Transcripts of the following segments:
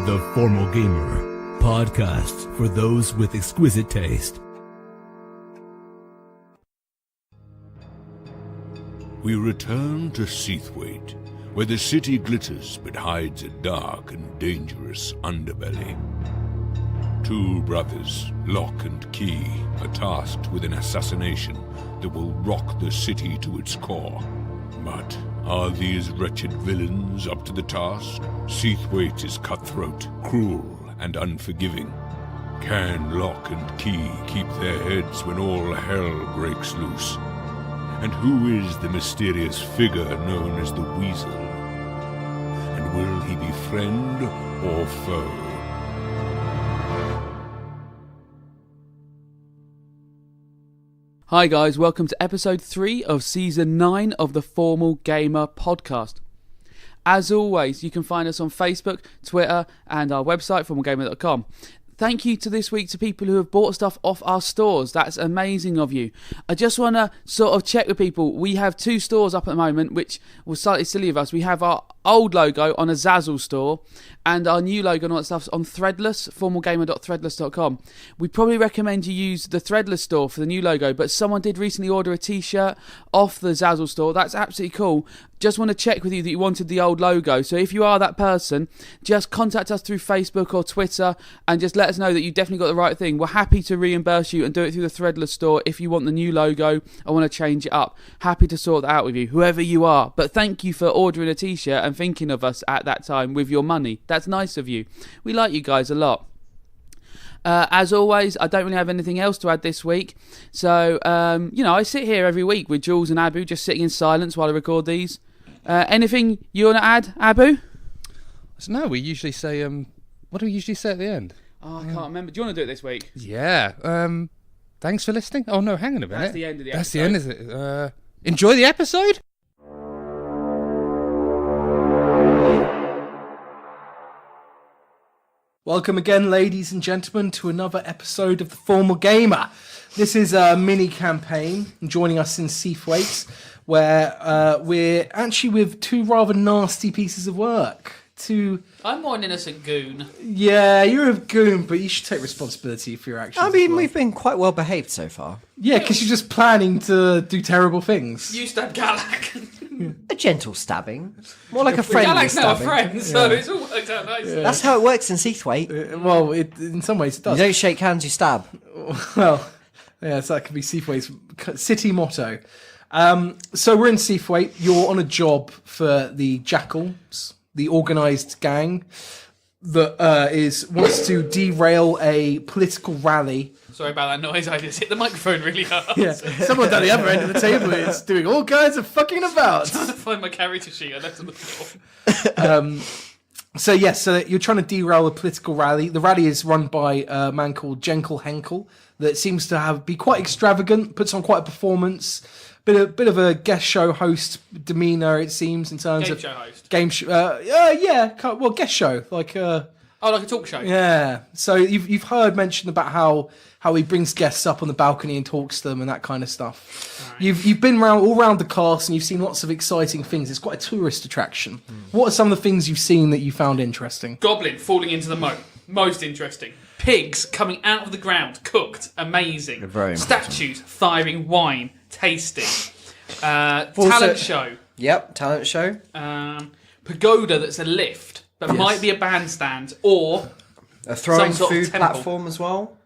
The Formal Gamer, podcast for those with exquisite taste. We return to Seathwaite, where the city glitters but hides a dark and dangerous underbelly. Two brothers, Lock and Key, are tasked with an assassination that will rock the city to its core. But are these wretched villains up to the task? Seathwaite is cutthroat, cruel, and unforgiving. Can Lock and Key keep their heads when all hell breaks loose? And who is the mysterious figure known as the Weasel? And will he be friend or foe? Hi guys, welcome to episode 3 of season 9 of the Formal Gamer podcast. As always, you can find us on Facebook, Twitter and our website, formalgamer.com. Thank you to this week to people who have bought stuff off our stores. That's amazing of you. I just want to sort of check with people. We have 2 stores up at the moment, which was slightly silly of us. We have our old logo on a Zazzle store and our new logo and all that stuff's on Threadless, formalgamer.threadless.com. We probably recommend you use the Threadless store for the new logo, but someone did recently order a t-shirt off the Zazzle store. That's absolutely cool. Just want to check with you that you wanted the old logo. So if you are that person, just contact us through Facebook or Twitter and just let us know that you definitely got the right thing. We're happy to reimburse you and do it through the Threadless store if you want the new logo or want to change it up. Happy to sort that out with you, whoever you are. But thank you for ordering a t-shirt and thinking of us at that time with your money. That's nice of you. We like you guys a lot. As always, I don't really have anything else to add this week. So, I sit here every week with Jules and Abu, just sitting in silence while I record these. Anything you want to add, Abu? No, we usually say, what do we usually say at the end? Oh, I can't remember. Do you want to do it this week? Yeah. Thanks for listening. Oh, no, hang on a minute. That's the end of the episode. That's the end, is it? Enjoy the episode? Welcome again, ladies and gentlemen, to another episode of The Formal Gamer. This is a mini campaign, joining us in Seathwaite, where we're actually with 2 rather nasty pieces of work. I'm more an innocent goon. Yeah, you're a goon, but you should take responsibility for your actions. I mean, as well. we've been quite well behaved so far. Yeah, because you're just planning to do terrible things. You stabbed Galak. A gentle stabbing. More like a friendly Galak's now a stabbing. friend, so it's all worked out nicely. That's how it works in Seathwaite. Well, in some ways it You does. don't shake hands, you stab. Well, yeah, so that could be Seathwaite's city motto. So we're in Seathwaite. You're on a job for the Jackals, the organised gang that wants to derail a political rally. Sorry about that noise, I just hit the microphone really hard. Yeah, someone down the other end of the table is doing all kinds of fucking about. I'm trying to find my character sheet, I left on the floor. So you're trying to derail a political rally. The rally is run by a man called Jenkel Henkel that seems to be quite extravagant, puts on quite a performance. Bit of a guest show host demeanour, it seems, in terms of Game show host. Game show, well, guest show, like like a talk show. yeah. So you've heard mention about how he brings guests up on the balcony and talks to them and that kind of stuff. Right. You've been all around the cast and you've seen lots of exciting things. It's quite a tourist attraction. What are some of the things you've seen that you found interesting? Goblin falling into the moat. Most interesting. Pigs coming out of the ground, cooked, amazing. Very Statues firing wine, tasting. Talent show. Yep, talent show. Pagoda that's a lift, but might be a bandstand or A throwing some sort of food temple. platform as well.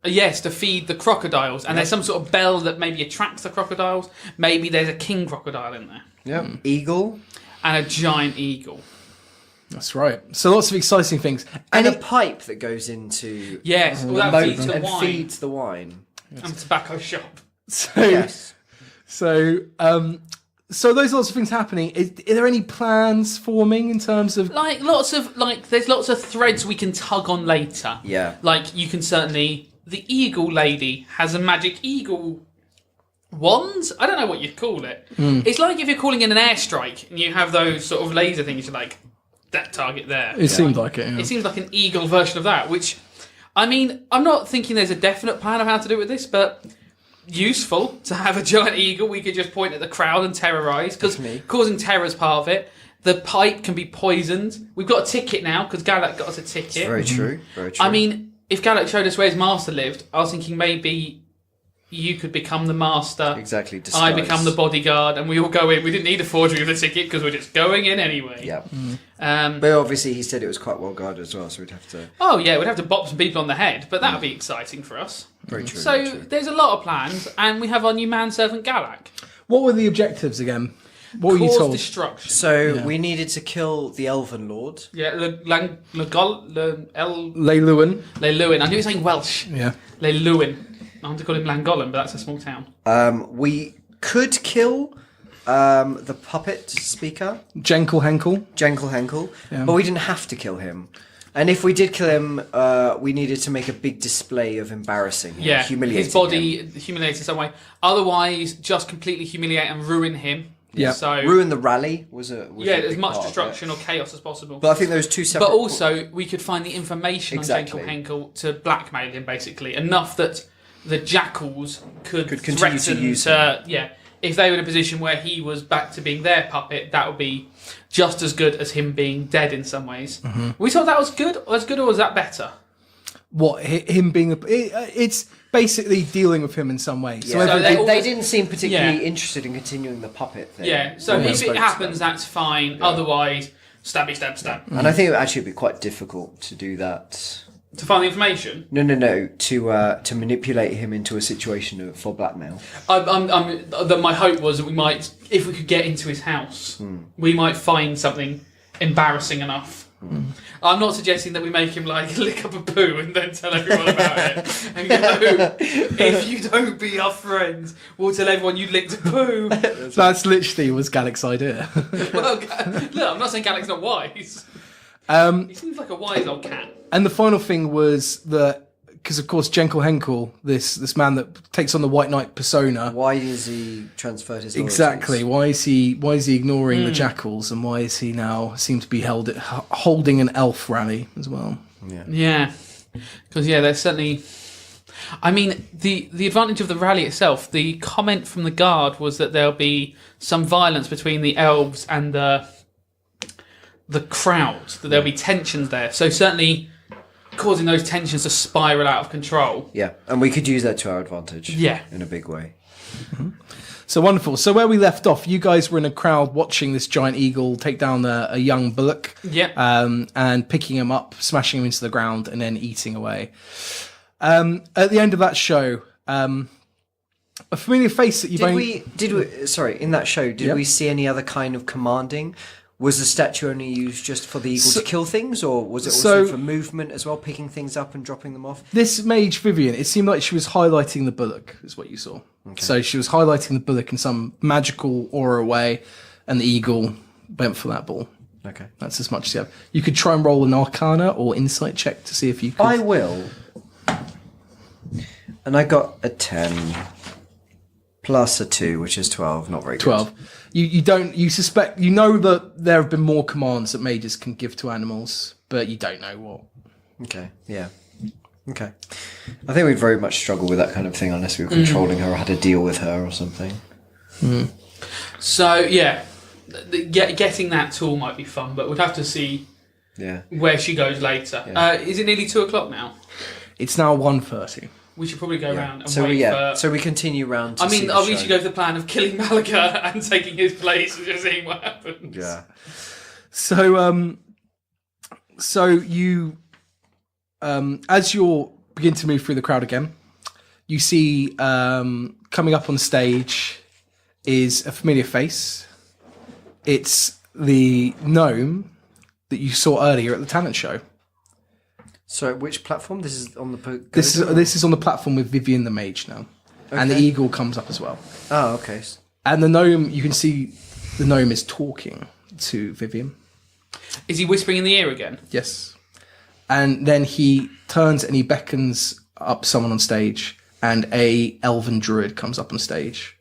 Yes, to feed the crocodiles. And there's some sort of bell that maybe attracts the crocodiles. Maybe there's a king crocodile in there. Yep. Eagle. And a giant eagle. That's right. So lots of exciting things. And a pipe that goes into Yes, well, the that moat feeds the and wine. feeds the wine. And a tobacco shop. So, Yes. So those lots of things happening. Are there any plans forming in terms of... There's lots of threads we can tug on later. Yeah. Like, you can certainly... The eagle lady has a magic eagle wand? I don't know what you'd call it. It's like if you're calling in an airstrike and you have those sort of laser things, you're like, that target there. It seemed like it, yeah. It seems like an eagle version of that, which... I mean, I'm not thinking there's a definite plan of how to do it with this, but useful to have a giant eagle we could just point at the crowd and terrorise, because causing terror is part of it. The pipe can be poisoned. We've got a ticket now because Galak got us a ticket. Very true. Very true. I mean, if Galak showed us where his master lived, I was thinking maybe you could become the master. Exactly. I Disguise. become the bodyguard, and we all go in. We didn't need a forgery of the ticket because we're just going in anyway. Yeah. But obviously, he said it was quite well guarded as well, so we'd have to. Oh yeah, we'd have to bop some people on the head, but that would be exciting for us. Very true. So there's a lot of plans, and we have our new manservant Galak. What were the objectives again? What were you Cause told? destruction. So we needed to kill the Elven Lord. Yeah, Leiluin. Leiluin. I knew he was saying Welsh. Yeah. Leiluin. I want to call him Llangollen, but that's a small town. We could kill the puppet speaker, Jenkel Henkel. Henkel, but we didn't have to kill him. And if we did kill him, we needed to make a big display of embarrassing him, humiliating his body him. humiliated in some way. Otherwise, just completely humiliate and ruin him. Yeah. So Ruin the rally was a as big much part of destruction it. or chaos as possible. But I think those two separate. But also, we could find the information Exactly. on Henkel to blackmail him, basically. Enough that the jackals could continue threaten to use if they were in a position where he was back to being their puppet, that would be just as good as him being dead in some ways. We thought that was good, or was that better? What him being? It's basically dealing with him in some way. Yeah. So They didn't seem particularly Yeah. interested in continuing the puppet thing. Yeah, so when we if spoke it to happens, them. that's fine. Otherwise, stabby, stab, stab. And I think it would actually be quite difficult to do that. To find the information? No. To manipulate him into a situation for blackmail. My hope was that we might, if we could get into his house, we might find something embarrassing enough. I'm not suggesting that we make him like lick up a poo and then tell everyone about it and go, if you don't be our friends, we'll tell everyone you licked a poo. That's literally was Galak's idea. Well, look, I'm not saying Galak's not wise. He seems like a wise old cat. And the final thing was that, because of course Jenkel Henkel, this man that takes on the White Knight persona. Why is he transferred his loyalties? Exactly. Why is he ignoring the jackals, and why is he now seem to be holding an elf rally as well? Yeah, because there's certainly. I mean, the advantage of the rally itself. The comment from the guard was that there'll be some violence between the elves and the crowd. That there'll be tensions there. So certainly causing those tensions to spiral out of control. Yeah, and we could use that to our advantage. Yeah. In a big way. So wonderful. So where we left off, you guys were in a crowd watching this giant eagle take down a young bullock. Yep. And picking him up, smashing him into the ground, and then eating away. At the end of that show, a familiar face that you've in that show, did we see any other kind of commanding? Was the statue only used just for the eagle to kill things, or was it also for movement as well, picking things up and dropping them off? This mage Vivian, it seemed like she was highlighting the bullock, is what you saw. Okay. So she was highlighting the bullock in some magical aura way, and the eagle went for that ball. Okay. That's as much as you have. You could try and roll an arcana or insight check to see if you could. I will. And I got a 10 plus a 2, which is 12. Not very good. 12. You suspect, you know that there have been more commands that mages can give to animals, but you don't know what. Okay, yeah. Okay. I think we'd very much struggle with that kind of thing unless we were controlling her or had to deal with her or something. So, getting that tool might be fun, but we'd have to see where she goes later. Yeah. Is it nearly 2 o'clock now? It's now 1:30. We should probably go around and so wait for... So we continue round to I mean, see the I'll usually show. go for the plan of killing Malaga and taking his place and just seeing what happens. Yeah. So you, as you begin to move through the crowd again, you see coming up on stage is a familiar face. It's the gnome that you saw earlier at the talent show. So which platform? This is on the... This is on the platform with Vivian the mage now. Okay. And the eagle comes up as well. Oh, okay. And the gnome, you can see the gnome is talking to Vivian. Is he whispering in the ear again? Yes. And then he turns and he beckons up someone on stage, and a elven druid comes up on stage.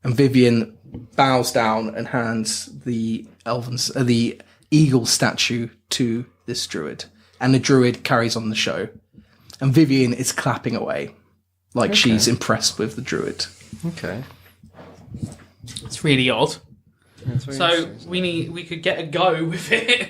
And Vivian bows down and hands the eagle statue to this druid. And the druid carries on the show. And Vivian is clapping away. Like she's impressed with the druid. Okay. It's really odd. So we could get a go with it.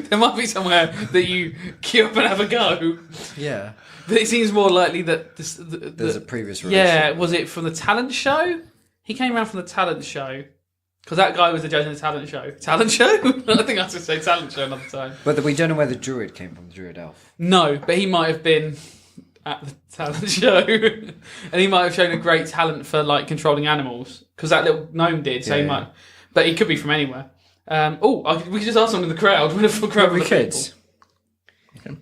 There might be somewhere that you queue up and have a go. Yeah. But it seems more likely that There's a previous race. Yeah, was it from the talent show? He came around from the talent show. Because that guy was the judge in the talent show. Talent show? I think I have to say talent show another time. But we don't know where the druid came from, the druid elf. No, but he might have been at the talent show. And he might have shown a great talent for like controlling animals. Because that little gnome did, so he might. But he could be from anywhere. We could just ask someone in the crowd. What if the crowd We of could. people?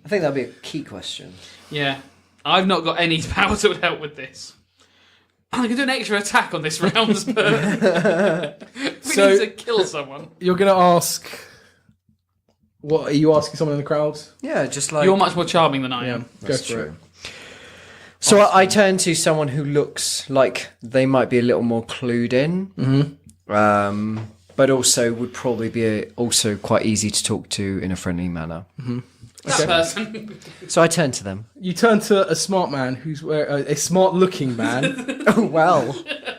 I think that'd be a key question. Yeah. I've not got any powers that would help with this. I can do an extra attack on this round, but we need to kill someone. You're going to ask... What, are you asking someone in the crowd? Yeah, just like... You're much more charming than I am. Go That's for it. true. So I turn to someone who looks like they might be a little more clued in, but also would probably be also quite easy to talk to in a friendly manner. That person. So I turn to them. You turn to a smart man who's a smart-looking man Oh, well.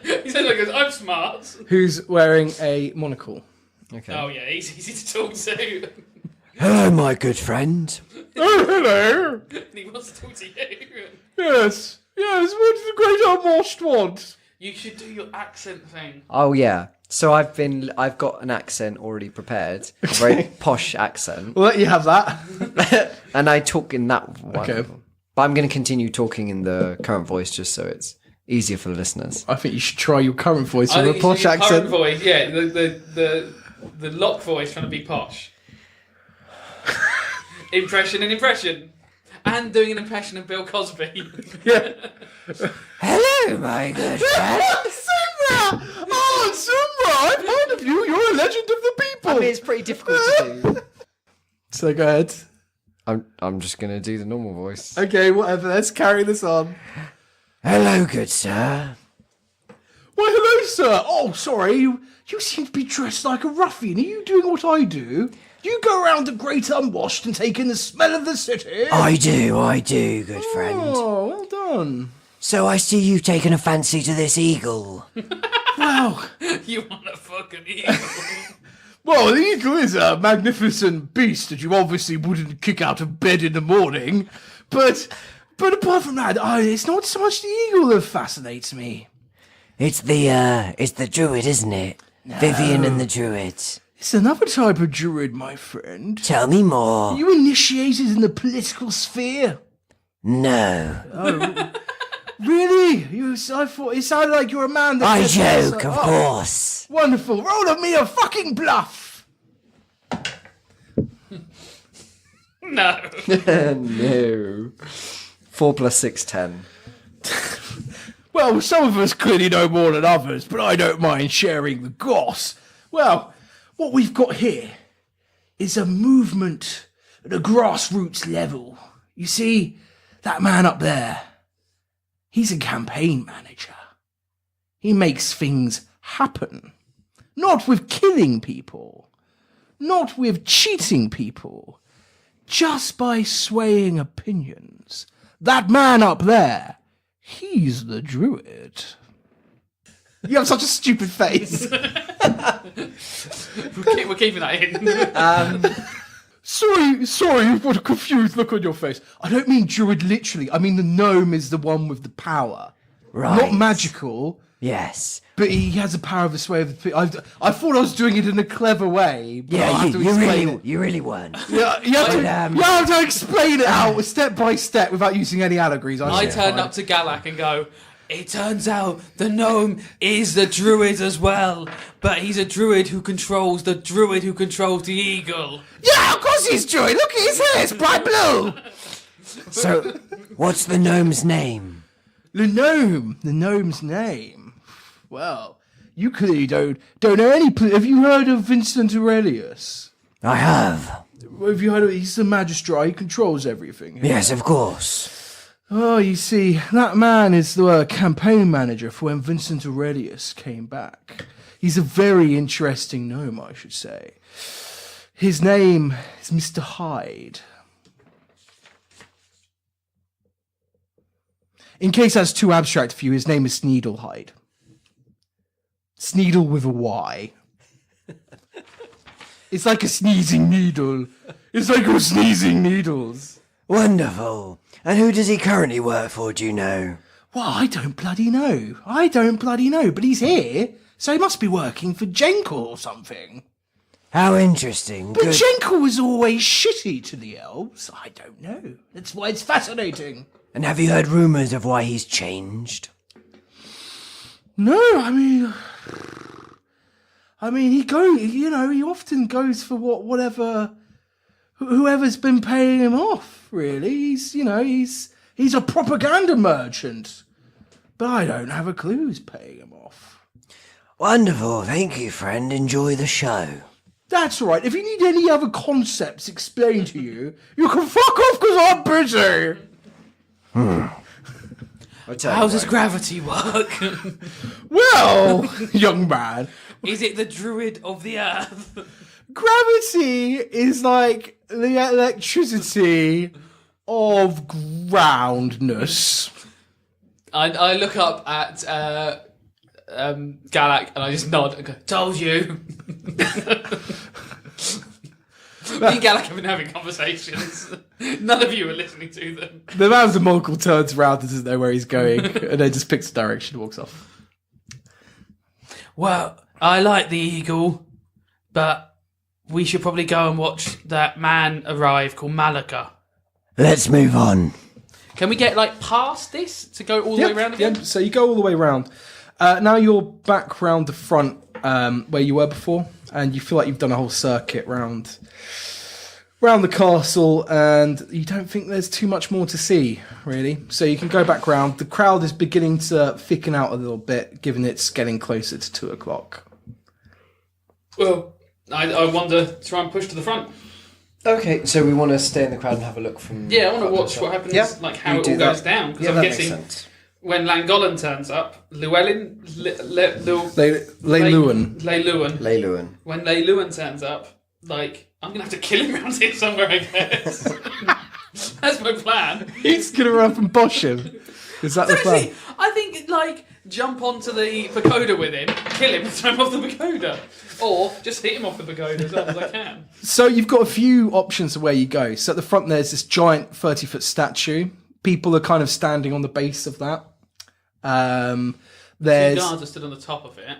He said, like, I'm smart. who's wearing a monocle. Okay. Oh, yeah, he's easy to talk to. Hello, my good friend. Oh, hello. And he wants to talk to you. Yes. Yes, what does the great unwashed want? You should do your accent thing. Oh, yeah. So I've got an accent already prepared, a very posh accent, We'll let you have that. and I talk in that one. Okay. But I'm going to continue talking in the current voice just so it's easier for the listeners. I think you should try your current voice I with a think you posh should do your accent. current voice, yeah, the lock voice trying to be posh. Impression. And doing an impression of Bill Cosby. Yeah. Hello, my good friend. Simra! Oh, Simra! I've heard of you. You're a legend of the people. I mean, it's pretty difficult to do. So go ahead. I'm just going to do the normal voice. Okay, whatever. Let's carry this on. Hello, good sir. Why, hello, sir. Oh, sorry. You seem to be dressed like a ruffian. Are you doing what I do? You go around the Great Unwashed and take in the smell of the city? I do, good friend. Oh, well done. So I see you've taken a fancy to this eagle. Well, You want a fucking eagle. well, the eagle is a magnificent beast that you obviously wouldn't kick out of bed in the morning. But apart from that, it's not so much the eagle that fascinates me. It's the druid, isn't it? Vivian and the druid. It's another type of druid, my friend. Tell me more. You initiated in the political sphere. No. Really? I thought it sounded like you're a man that... I gets- joke, of Oh, course. Wonderful. Roll me a fucking bluff. No. No. 4 + 6, 10. Well, some of us clearly know more than others, but I don't mind sharing the goss. Well, what we've got here is a movement at a grassroots level. You see, that man up there, he's a campaign manager. He makes things happen. Not with killing people, not with cheating people, just by swaying opinions. That man up there, he's the druid. You have such a stupid face. We're keeping that in. Sorry, you've got a confused look on your face. I don't mean druid literally. I mean the gnome is the one with the power. Right. Not magical, Yes. but he has a power of the sway of the... I thought I was doing it in a clever way, but I'll Yeah, have to you explain it. really weren't. Yeah, you have to explain it out step by step without using any allegories. I turn up to Galak and go, it turns out the gnome is the druid as well, but he's a druid who controls the druid who controls the eagle. Yeah, of course he's druid. Look at his hair, it's bright blue. So, what's the gnome's name? The gnome's name. Well, you clearly don't know any... Have you heard of Vincent Aurelius? I have. Have you heard of... He's the magistrate, he controls everything. Yes, of course. Oh, you see, that man is the campaign manager for when Vincent Aurelius came back. He's a very interesting gnome, I should say. His name is Mr. Hyde. In case that's too abstract for you, his name is Sneedlehide. Sneedle with a Y. It's like a sneezing needle. It's like you're sneezing needles. Wonderful. And who does he currently work for, do you know? Well, I don't bloody know. But he's here, so he must be working for Jenkel or something. How interesting. But Good. Jenkel was always shitty to the elves. I don't know. That's why it's fascinating. And have you heard rumours of why he's changed? No, I mean, he he often goes for whoever's been paying him off, really. He's a propaganda merchant. But I don't have a clue who's paying him off. Wonderful. Thank you, friend. Enjoy the show. That's all right. If you need any other concepts explained to you, you can fuck off because I'm busy. How does gravity work? Well, young man, Is it the druid of the earth? gravity is like the electricity of groundness. I look up at Galak and I just nod and go, told you. Me and Galak have been having conversations. None of you are listening to them. The man with the monocle turns around and doesn't know where he's going, and then just picks a direction and walks off. Well, I like the eagle, but we should probably go and watch that man arrive called Malika. Let's move on. Can we get past this to go all the way around again? Yeah, so you go all the way around. Now you're back round the front where you were before, and you feel like you've done a whole circuit round the castle, and you don't think there's too much more to see, really. So you can go back round. The crowd is beginning to thicken out a little bit, given it's getting closer to 2 o'clock. Well, I want to try and push to the front. Okay, so we want to stay in the crowd and have a look from... Yeah, I want to watch what happens, how you it do all that. goes down. Because Yeah, I'm that guessing makes sense. when Llangollen turns up, Llewellyn, Lewin. Leiluan. when Llewellyn turns up, I'm going to have to kill him around here somewhere, I guess. That's my plan. He's going to run up and bosh him. Is that the plan? I think, jump onto the pagoda with him, kill him, and throw him off the pagoda. Or just hit him off the pagoda as hard as I can. So you've got a few options of where you go. So at the front there's this giant 30-foot statue. People are kind of standing on the base of that. The There's guards are stood on the top of it.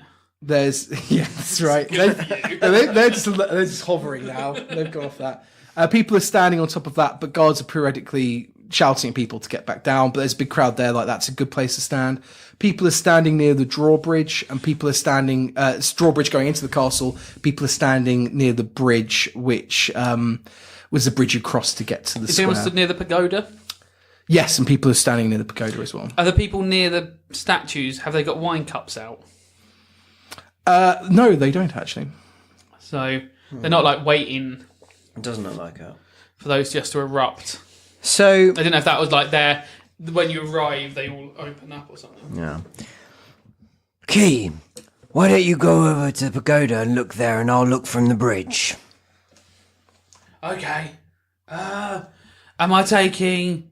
yeah, that's right. They're just hovering now. They've gone off that. People are standing on top of that, but guards are periodically shouting at people to get back down. But there's a big crowd there. That's a good place to stand. People are standing near the drawbridge, and people are standing drawbridge going into the castle. People are standing near the bridge, which was the bridge you crossed to get to the Is square. anyone stood near the pagoda? Yes, and people are standing near the pagoda as well. Are the people near the statues, have they got wine cups out? No, they don't actually. So they're not waiting It doesn't look like it. for those just to erupt. So... I didn't know if that was there when you arrive, they all open up or something. Yeah. Key, why don't you go over to the pagoda and look there, and I'll look from the bridge. Okay. Am I taking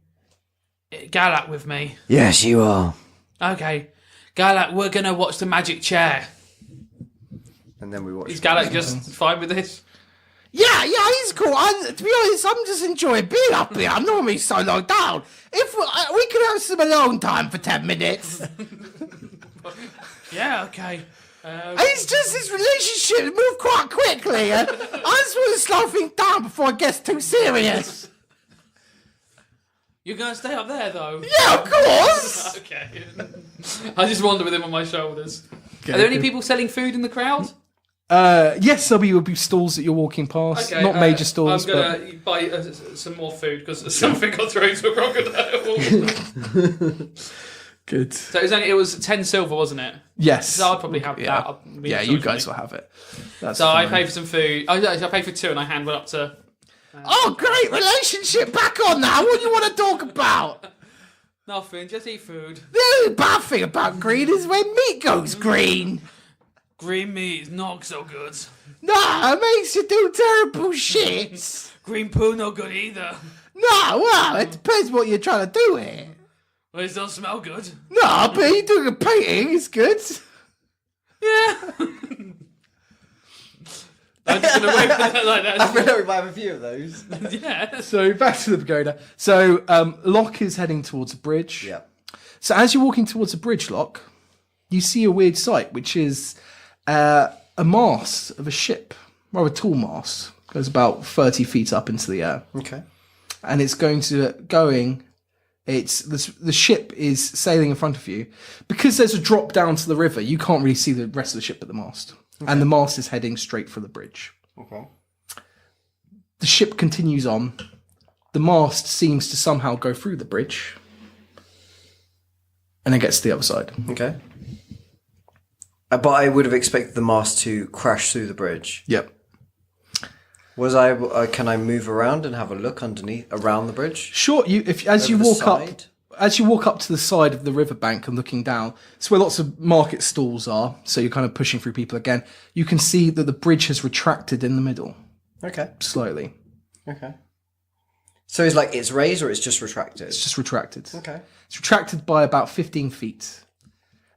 Galak with me? Yes, you are. Okay. Galak, we're going to watch the magic chair. And then we watch... Is Galak just fine with this? Yeah, he's cool. To be honest, I'm just enjoying being up here. I'm normally so low down. If we could have some alone time for 10 minutes. Yeah, okay. It's just this relationship moved quite quickly. And I just want to slow things down before it gets too serious. You're going to stay up there, though? Yeah, of course. Okay. I just wander with him on my shoulders. Are there any people selling food in the crowd? Yes, there will be stalls that you're walking past. Okay, Not major stalls, I'm going to buy some more food because something got thrown to a crocodile. Good. So it was 10 silver, wasn't it? Yes. So I'll probably have that. Yeah, you guys will have it. That's so fine. I pay for some food. I pay for 2 and I hand one up to... Oh, great relationship. Back on now. What do you want to talk about? Nothing, just eat food. The only bad thing about green is when meat goes green. Green meat is not so good. No, it makes you do terrible shit. Green poo no good either. No, well, it depends what you're trying to do here. Well, it does smell good. Nah, but you're doing a painting. It's good. Yeah. I'm just going to wait for that like that. I feel like we might have a few of those. Yeah. So back to the pagoda. So Locke is heading towards a bridge. Yeah. So as you're walking towards a bridge, Locke, you see a weird sight, which is a mast of a ship, rather tall mast, goes about 30 feet up into the air, Okay. and it's the ship is sailing in front of you. Because there's a drop down to the river, you can't really see the rest of the ship at the mast. And the mast is heading straight for the bridge. Okay. The ship continues on. The mast seems to somehow go through the bridge. And then gets to the other side. Okay. But I would have expected the mast to crash through the bridge. Yep. Can I move around and have a look around the bridge? Sure. As you walk up to the side of the riverbank and looking down, it's where lots of market stalls are. So you're kind of pushing through people again. You can see that the bridge has retracted in the middle. Okay. Slowly. Okay. So it's raised or it's just retracted? It's just retracted. Okay. It's retracted by about 15 feet.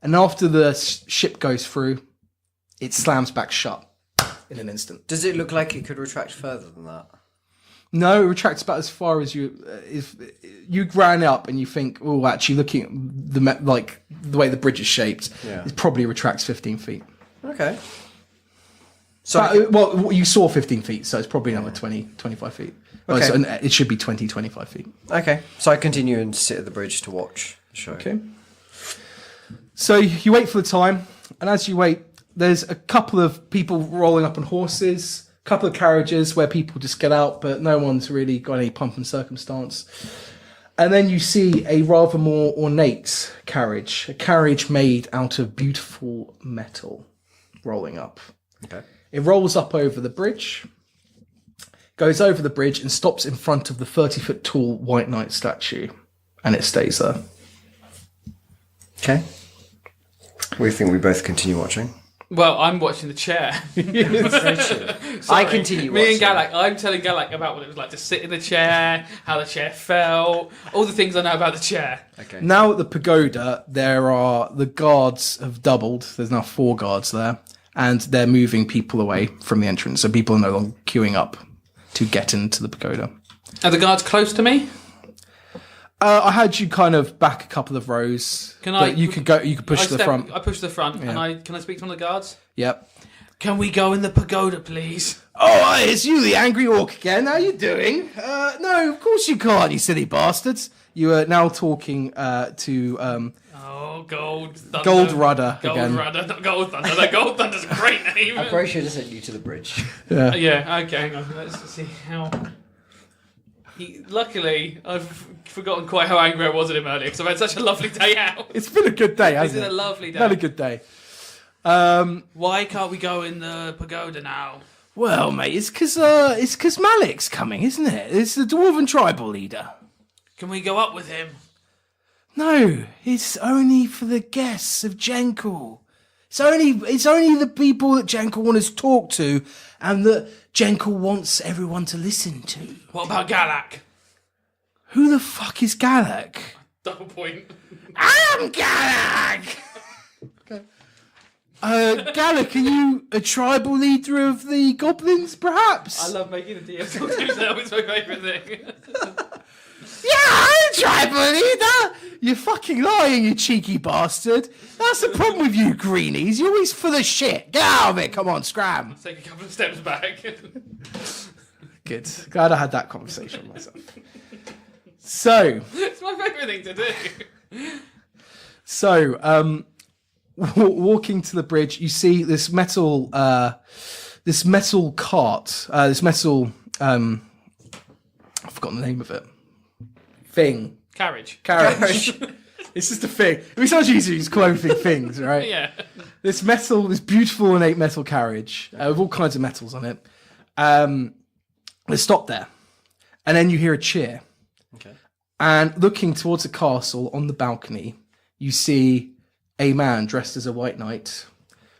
And after the ship goes through, it slams back shut in an instant. Does it look like it could retract further than that? No, it retracts about as far as you. If you ran up and you think, oh, actually, looking at the way the bridge is shaped, it probably retracts 15 feet. Okay. So you saw 15 feet, so it's probably another 20, 25 feet. Okay. So it should be 20, 25 feet. Okay. So I continue and sit at the bridge to watch the show. Okay. So you wait for the time, and as you wait, there's a couple of people rolling up on horses, a couple of carriages where people just get out, but no one's really got any pomp and circumstance. And then you see a rather more ornate carriage, a carriage made out of beautiful metal, rolling up. Okay. It rolls up over the bridge, goes over the bridge and stops in front of the 30-foot tall White Knight statue, and it stays there. Okay. We think we both continue watching. Well, I'm watching the chair. I continue Me and watching. Galak, I'm telling Galak about what it was like to sit in the chair, how the chair felt, all the things I know about the chair. Okay. Now at the pagoda, the guards have doubled. There's now 4 guards there, and they're moving people away from the entrance, so people are no longer queuing up to get into the pagoda. Are the guards close to me? I had you kind of back a couple of rows. You could go. You could push to the front. I push to the front, and can I speak to one of the guards? Yep. Can we go in the pagoda, please? Oh, it's you, the angry orc again. How you doing? No, of course you can't, you silly bastards. You are now talking to Gold Thunder. Gold Rudder Gold again. Rudder, not Gold Thunder. That Gold Thunder's a great name. I'm very sure to send you to the bridge. Yeah, okay, hang on. Let's see how... Luckily, I've forgotten quite how angry I was at him earlier, because I've had such a lovely day out. It's been a good day, It's hasn't been it? a lovely day. Had a good day. Why can't we go in the pagoda now? Well, mate, it's because Malik's coming, isn't it? It's the Dwarven tribal leader. Can we go up with him? No, it's only for the guests of Jenkle. It's only the people that Jenkle wants to talk to, and that Jenkle wants everyone to listen to. What about Galak? Who the fuck is Galak? Double point. I'm Galak! Galak, are you a tribal leader of the goblins, perhaps? I love making the DM talk to himself. It's my favourite thing. Yeah, I'm a tribal leader! You're fucking lying, you cheeky bastard. That's the problem with you greenies. You're always full of shit. Get out of it. Come on, scram. Take a couple of steps back. Good. Glad I had that conversation myself. So, It's my favourite thing to do. walking to the bridge, you see this metal cart, this metal, I've forgotten the name of it. Thing. Carriage. It's just a thing. It was so much easier to use clothing things, right? Yeah. This beautiful ornate metal carriage with all kinds of metals on it. They stop there, and then you hear a cheer. Okay. And looking towards the castle on the balcony, you see a man dressed as a white knight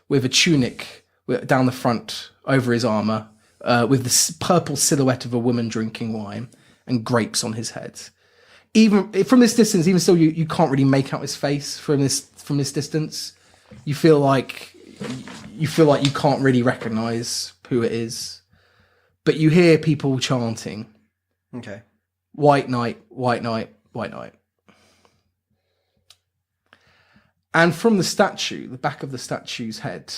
with a tunic down the front over his armor, with the purple silhouette of a woman drinking wine and grapes on his head. even from this distance, even still, you can't really make out his face from this distance. You feel like you can't really recognize who it is, but you hear people chanting, Okay. "White Knight, White Knight, White Knight." And from the statue, the back of the statue's head,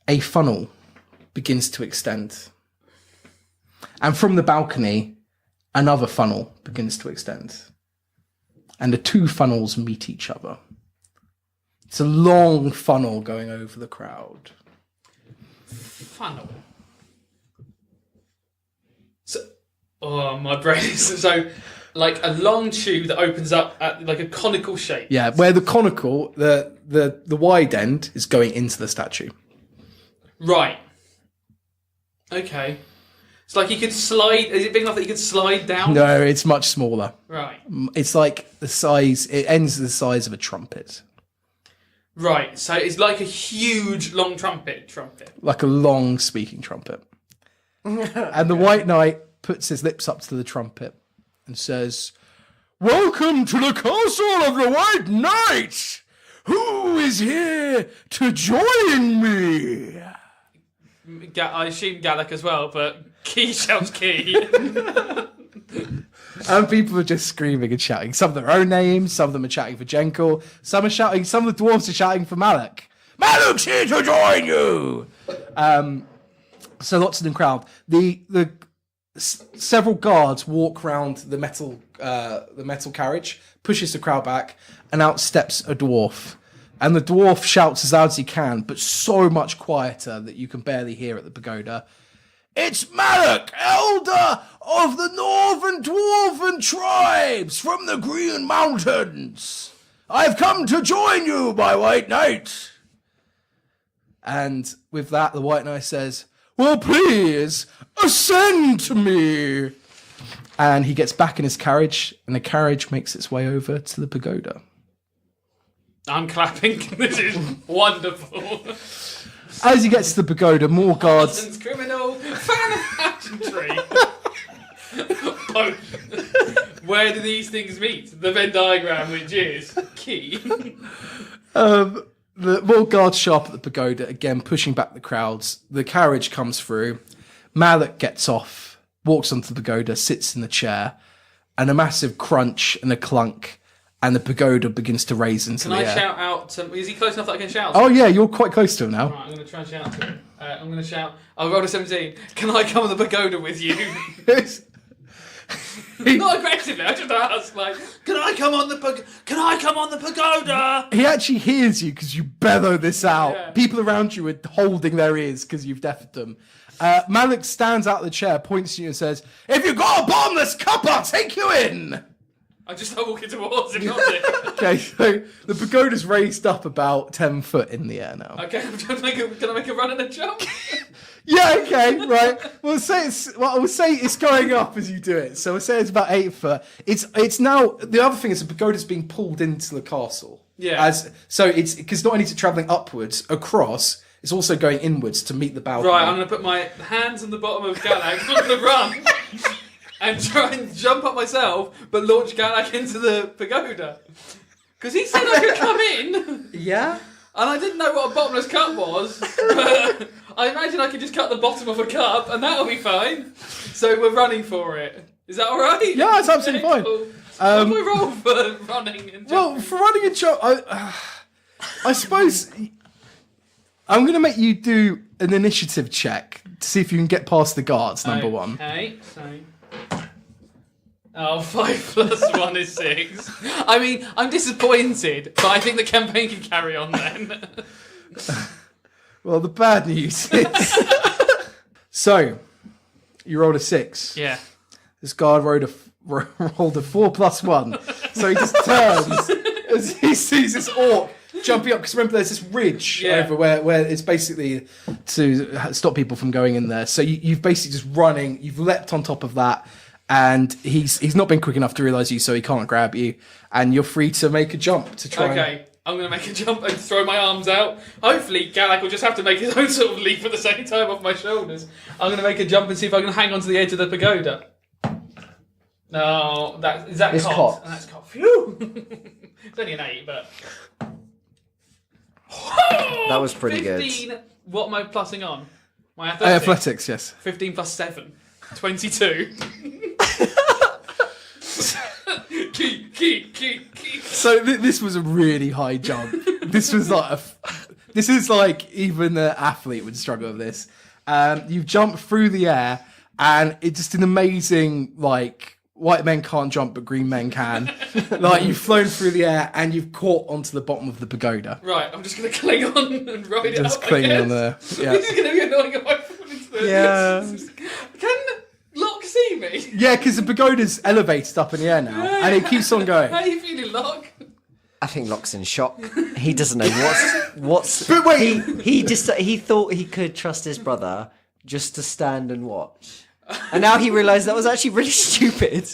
a funnel begins to extend. And from the balcony, another funnel begins to extend. And the two funnels meet each other. It's a long funnel going over the crowd. Funnel. So, my brain is so like a long tube that opens up at like a conical shape. Yeah, where the conical, the wide end is going into the statue. Right. Okay. It's like you could slide. Is it big enough that you could slide down? No, it's much smaller. Right. It's like the size, it ends the size of a trumpet. Right. So it's like a huge long trumpet. Like a long speaking trumpet. And the White Knight puts his lips up to the trumpet and says, "Welcome to the castle of the White Knight! Who is here to join me?" I assume Galak as well, but Key shouts Key. And people are just screaming and shouting. Some of their own names, some of them are shouting for Jenkel, some of the dwarves are shouting for Malak. "Malak's here to join you!" So lots of the crowd. The several guards walk round the metal carriage, pushes the crowd back, and out steps a dwarf. And the dwarf shouts as loud as he can, but so much quieter that you can barely hear at the pagoda. "It's Malak, elder of the northern dwarven tribes from the Green Mountains. I've come to join you, my White Knight." And with that, the White Knight says, "Well, please, ascend to me." And he gets back in his carriage, and the carriage makes its way over to the pagoda. I'm clapping. This is wonderful. As he gets to the pagoda, more guards... Parsons, criminal, fan of pageantry. Where do these things meet? The Venn diagram, which is key. The more guards show up at the pagoda, again pushing back the crowds. The carriage comes through. Malak gets off, walks onto the pagoda, sits in the chair, and a massive crunch and a clunk, and the pagoda begins to raise into the air. Can I shout out to... Is he close enough that I can shout? Oh yeah, you're quite close to him now. Right, I'm going to try and shout to him. I'm going to shout... I'll roll a 17. Can I come on the pagoda with you? Not aggressively, I just ask, like, can I come on the pagoda? He actually hears you because you bellow this out. Yeah. People around you are holding their ears because you've deafened them. Malak stands out of the chair, points to you and says, "If you've got a bottomless cup, I'll take you in." I just start walking towards him, not it. Okay, so the pagoda's raised up about 10 foot in the air now. Okay, I'm trying to can I make a run and a jump? Yeah, okay, right. We'll say it's going up as you do it. So we'll say it's about 8 foot. It's now, the other thing is the pagoda's being pulled into the castle. Yeah. So it's, because not only is it travelling upwards, across, it's also going inwards to meet the balcony. Right, I'm going to put my hands on the bottom of Galak, I'm going to run and try and jump up myself, but launch Galak into the pagoda. Because he said I could come in. Yeah? And I didn't know what a bottomless cup was, but I imagine I could just cut the bottom of a cup and that'll be fine. So we're running for it. Is that alright? Yeah, that's absolutely fine. Cool. What do I roll for running and jumping? Well, for running and jump, I suppose I'm going to make you do an initiative check to see if you can get past the guards, number one. Okay, so... 5 plus 1 is 6. I mean, I'm disappointed, but I think the campaign can carry on then. Well, the bad news is... So, you rolled a 6. Yeah. This guard rolled a 4 plus 1. So he just turns as he sees this orc jumping up. Because remember, there's this ridge over where it's basically to stop people from going in there. So you've basically just running. You've leapt on top of that. And he's not been quick enough to realise you, so he can't grab you. And you're free to make a jump to try. Okay, I'm going to make a jump and throw my arms out. Hopefully, Galak will just have to make his own sort of leap at the same time off my shoulders. I'm going to make a jump and see if I can hang onto the edge of the pagoda. No, is that It's cot? cot. And that's cot. Phew! It's only an 8, but... That was pretty 15, good. what am I plussing on? My athletics? Athletics, yes. 15 plus 7. 22. Key. So this was a really high jump. This was like this is like even an athlete would struggle with this. You've jumped through the air, and it's just an amazing like. White men can't jump, but green men can. Like, you've flown through the air, and you've caught onto the bottom of the pagoda. Right, I'm just going to cling on and ride it Just up, clinging I on guess. there. Yeah. This is going to be annoying if I fall into the... Yeah. Can Locke see me? Yeah, because the pagoda's elevated up in the air now, and it keeps on going. How are you feeling, Locke? I think Locke's in shock. He doesn't know what's. But wait! He thought he could trust his brother just to stand and watch. And now he realised that was actually really stupid.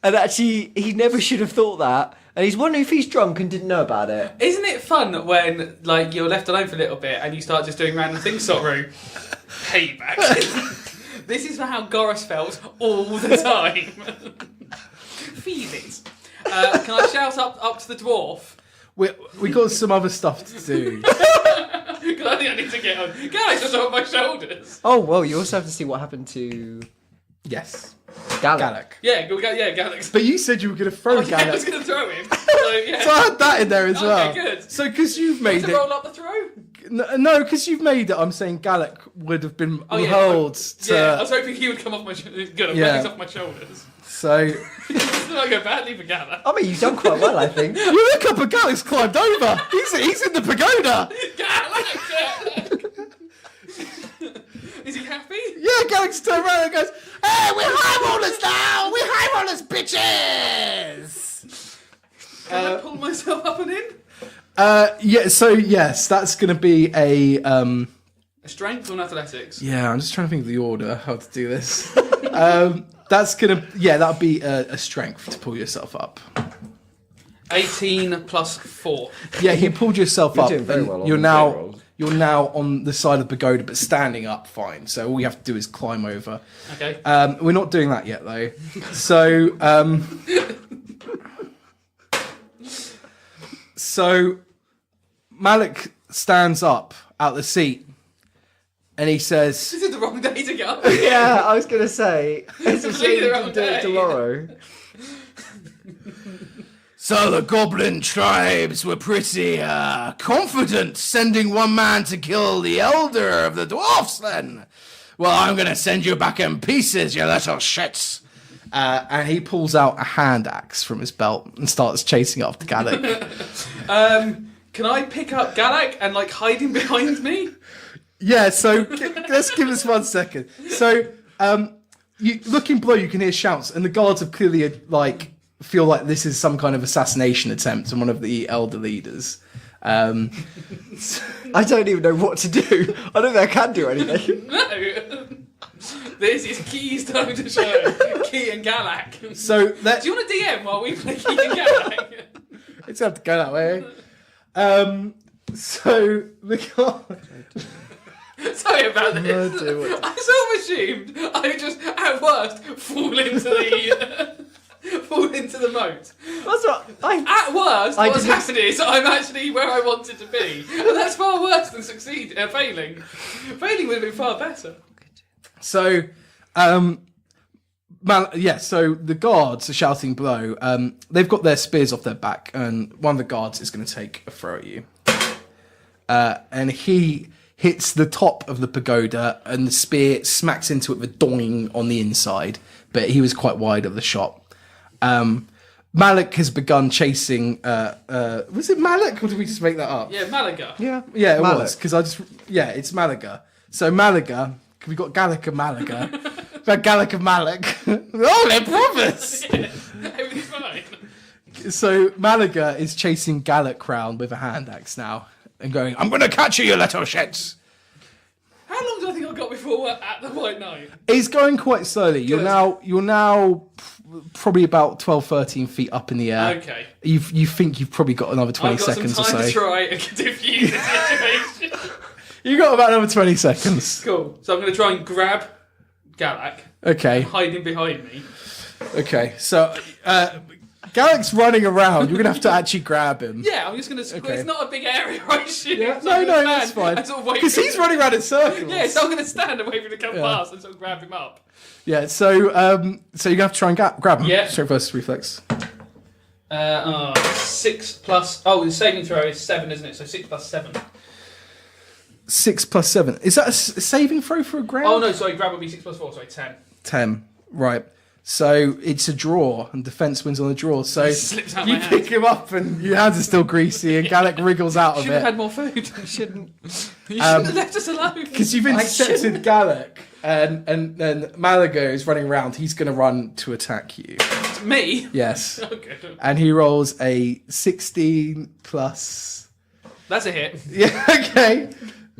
And actually, he never should have thought that. And he's wondering if he's drunk and didn't know about it. Isn't it fun when, like, you're left alone for a little bit and you start just doing random things, Sotru? Payback. This is how Goris felt all the time. Feelings. Can I shout up to the dwarf? We got some other stuff to do. Because I think I need to get on. Guys, just on my shoulders. Oh, well, you also have to see what happened to Yes. Galak. Galak. Yeah, Galax. But you said you were going to throw I was Galak. going to throw him. So, yeah. So I had that in there as well. Okay, good. So because you've made To it... roll up the throw? No, because you've made it, I'm saying Galak would have been Oh, yeah. held to... Yeah, I was hoping he would come off my shoulders. Good, I'm Yeah. glad he's off my shoulders. So... It's not go badly for Gala. I mean, you've done quite well, I think. You look up and Galak's climbed over. He's in the pagoda. Gala! Is he happy? Yeah, Galak's turned around and goes, "Hey, we're high rollers now. We're high rollers, bitches." Can I pull myself up and in? Yeah. So yes, that's going to be a. A strength or an athletics? Yeah, I'm just trying to think of the order how to do this. That's gonna. Yeah, that'll be a strength to pull yourself up. 18 plus 4. Yeah, you pulled yourself up. doing very And well on you're the now. day rolls. You're now on the side of the pagoda, but standing up fine. So all you have to do is climb over. Okay. We're not doing that yet, though. So, so Malik stands up out the seat, and he says, This is the wrong day to get up. Yeah, I was going to say, it's a shame you Completely didn't do it wrong tomorrow. So the goblin tribes were pretty confident sending one man to kill the elder of the dwarfs then. Well, I'm going to send you back in pieces, you little shits. and he pulls out a hand axe from his belt and starts chasing after Galak. Can I pick up Galak and like hide him behind me? Yeah, so let's give us 1 second. So, you looking below, you can hear shouts, and the guards have clearly like feel like this is some kind of assassination attempt on one of the elder leaders. I don't even know what to do. I don't think I can do anything. No. This is Key's time to show. Key and Galak. So that Do you want a DM while we play Key and Galak? it's have to go that way. So the guard. Sorry about this. I sort of assumed I would just, at worst, fall into the moat. That's what At worst, I what's didn't- happened is I'm actually where I wanted to be. And that's far worse than failing. Failing would have been far better. So, so the guards are shouting below. They've got their spears off their back, and one of the guards is going to take a throw at you. And he hits the top of the pagoda, and the spear smacks into it with a doing on the inside. But he was quite wide of the shot. Malik has begun chasing. Was it Malik, or did we just make that up? Yeah, Malaga. Yeah, Yeah, it Malik. was because it's Malaga. So Malaga, we got Galak and Malaga. We got Galak and Malik. Oh, they're brothers. Everything's fine. So Malaga is chasing Galak round with a hand axe now and going, "I'm going to catch you, you little shits." How long do I think I've got before we're at the White Knight? It's going quite slowly. You're now probably about 12, 13 feet up in the air. Okay. You think you've probably got another 20 I've got seconds some or time so. to try and diffuse the situation. You got about another 20 seconds. Cool. So I'm going to try and grab Galak, Okay. hide him behind me. Okay, so Galak's running around. You're gonna have to actually grab him. Yeah, I'm just going to... Okay. It's not a big area, I assume. Yeah, So I'm no, gonna that's stand fine. and sort of wait Because for he's him. running around in circles. Yeah, so I'm going to stand and wait for him to come past and sort of grab him up. Yeah. So you're gonna have to try and grab him. Yeah. Strength versus reflex. 6 plus... Oh, the saving throw is 7, isn't it? So 6 plus 7. 6 plus 7. Is that a saving throw for a grab? Oh, no, sorry, grab would be 6 plus 4, sorry, 10. 10. Right. So it's a draw, and defense wins on a draw. So Slips out you my pick him up, and your hands are still greasy, and Galak wriggles out of Should have it. had more food. You shouldn't have left us alone. Because you've intercepted Galak, and Malaga is running around. He's going to run to attack you. Me? Yes. Okay. And he rolls a 16 plus... That's a hit. Yeah, okay.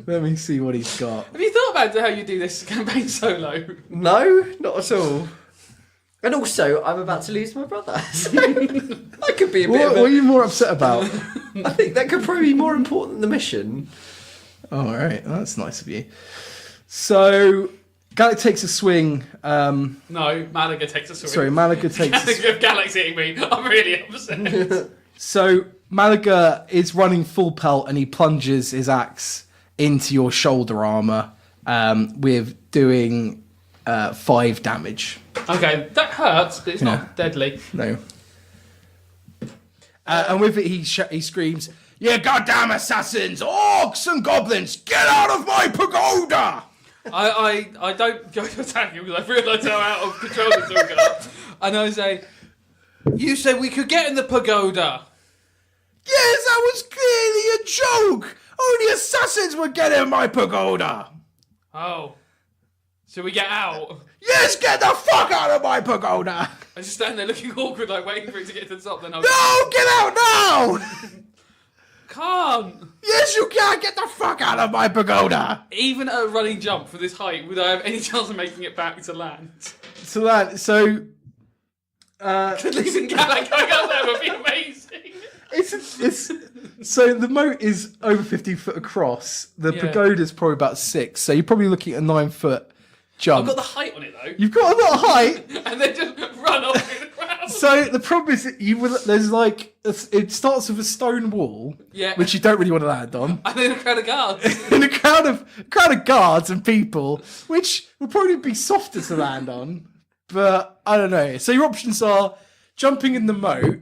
Let me see what he's got. Have you thought about how you do this campaign solo? No, not at all. And also, I'm about to lose my brother. So that could be a bit What of are you more upset about? I think that could probably be more important than the mission. Oh, all right. That's nice of you. So, Galak takes a swing. No, Malaga takes a swing. Sorry, Malaga takes a swing. If Galak's hitting me, I'm really upset. So, Malaga is running full pelt and he plunges his axe into your shoulder armour with doing 5 damage. Okay, that hurts, but it's not deadly. No. And with it, he screams, "You goddamn assassins, orcs and goblins, get out of my pagoda!" I don't go to attack him because I realise how out of control it's all got. And I say, you said we could get in the pagoda. Yes, that was clearly a joke. Only assassins would get in my pagoda. Oh. Should we get out? Yes, get the fuck out of my pagoda. I just stand there looking awkward, like waiting for it to get to the top. Then I'll No, get out now. Can't. Yes, you can. Get the fuck out of my pagoda. Even at a running jump for this height, would I have any chance of making it back to land? So that, so... Leaving Galak going up there would be amazing. It's so the moat is over 50 foot across. The pagoda's probably about 6, so you're probably looking at a 9-foot jump. I've got the height on it though. You've got a lot of height. And then just run off in the crowd. So the problem is that there's like it starts with a stone wall, which you don't really want to land on, And then a crowd of guards. and a crowd of guards and people, which will probably be softer to land on. But I don't know. So your options are jumping in the moat.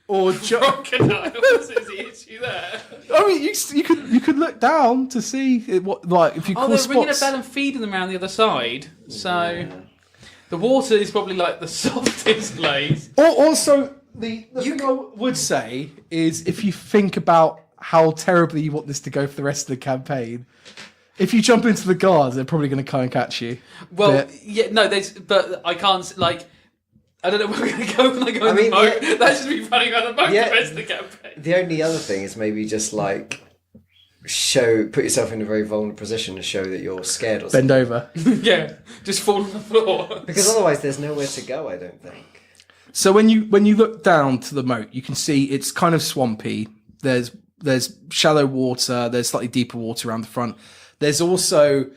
Or Crocodile. What's the issue there? I mean, you could look down to see what if you Oh, call they're ringing a spots. bell and feeding them around the other side. So the water is probably like the softest place. Also, the thing I would say is if you think about how terribly you want this to go for the rest of the campaign, if you jump into the guards, they're probably going to come and catch you. Well, but I can't like. I don't know where we're going to go when I go in the moat. That's just me running around the moat the rest of the campaign. The only other thing is maybe just like put yourself in a very vulnerable position to show that you're scared or something. Bend over. Yeah, just fall on the floor. Because otherwise there's nowhere to go, I don't think. So when you look down to the moat, you can see it's kind of swampy. There's shallow water. There's slightly deeper water around the front. There's also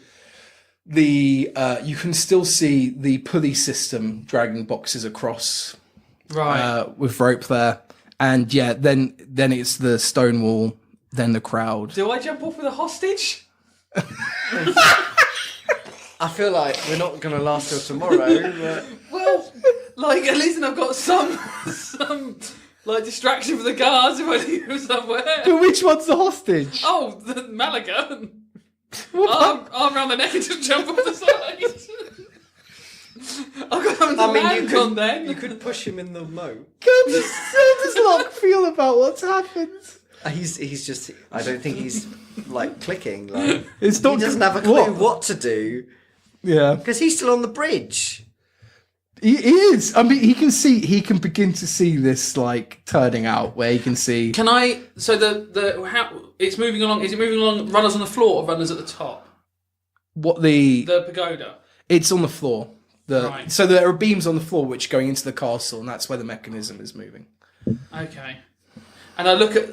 you can still see the pulley system dragging boxes across, Right. with rope there, and then it's the stone wall, then the crowd. Do I jump off with a hostage? I feel like we're not going to last till tomorrow, but... Well, like at least I've got some like distraction for the guards if I leave them somewhere. But which one's the hostage? Oh, the Malaga. Arm around the neck and just jump off the side. I've got something to land on then. You could push him in the moat. How does Locke feel about what's happened? He's just... I don't think he's, like, clicking. Like, It's not he doesn't have a clue what to do. Yeah. Because he's still on the bridge. He is. I mean, he can begin to see this like turning out where he can see. Can I? So how it's moving along? Is it moving along? Runners on the floor or runners at the top? What the pagoda. It's on the floor. Right. So there are beams on the floor which going into the castle, and that's where the mechanism is moving. Okay. And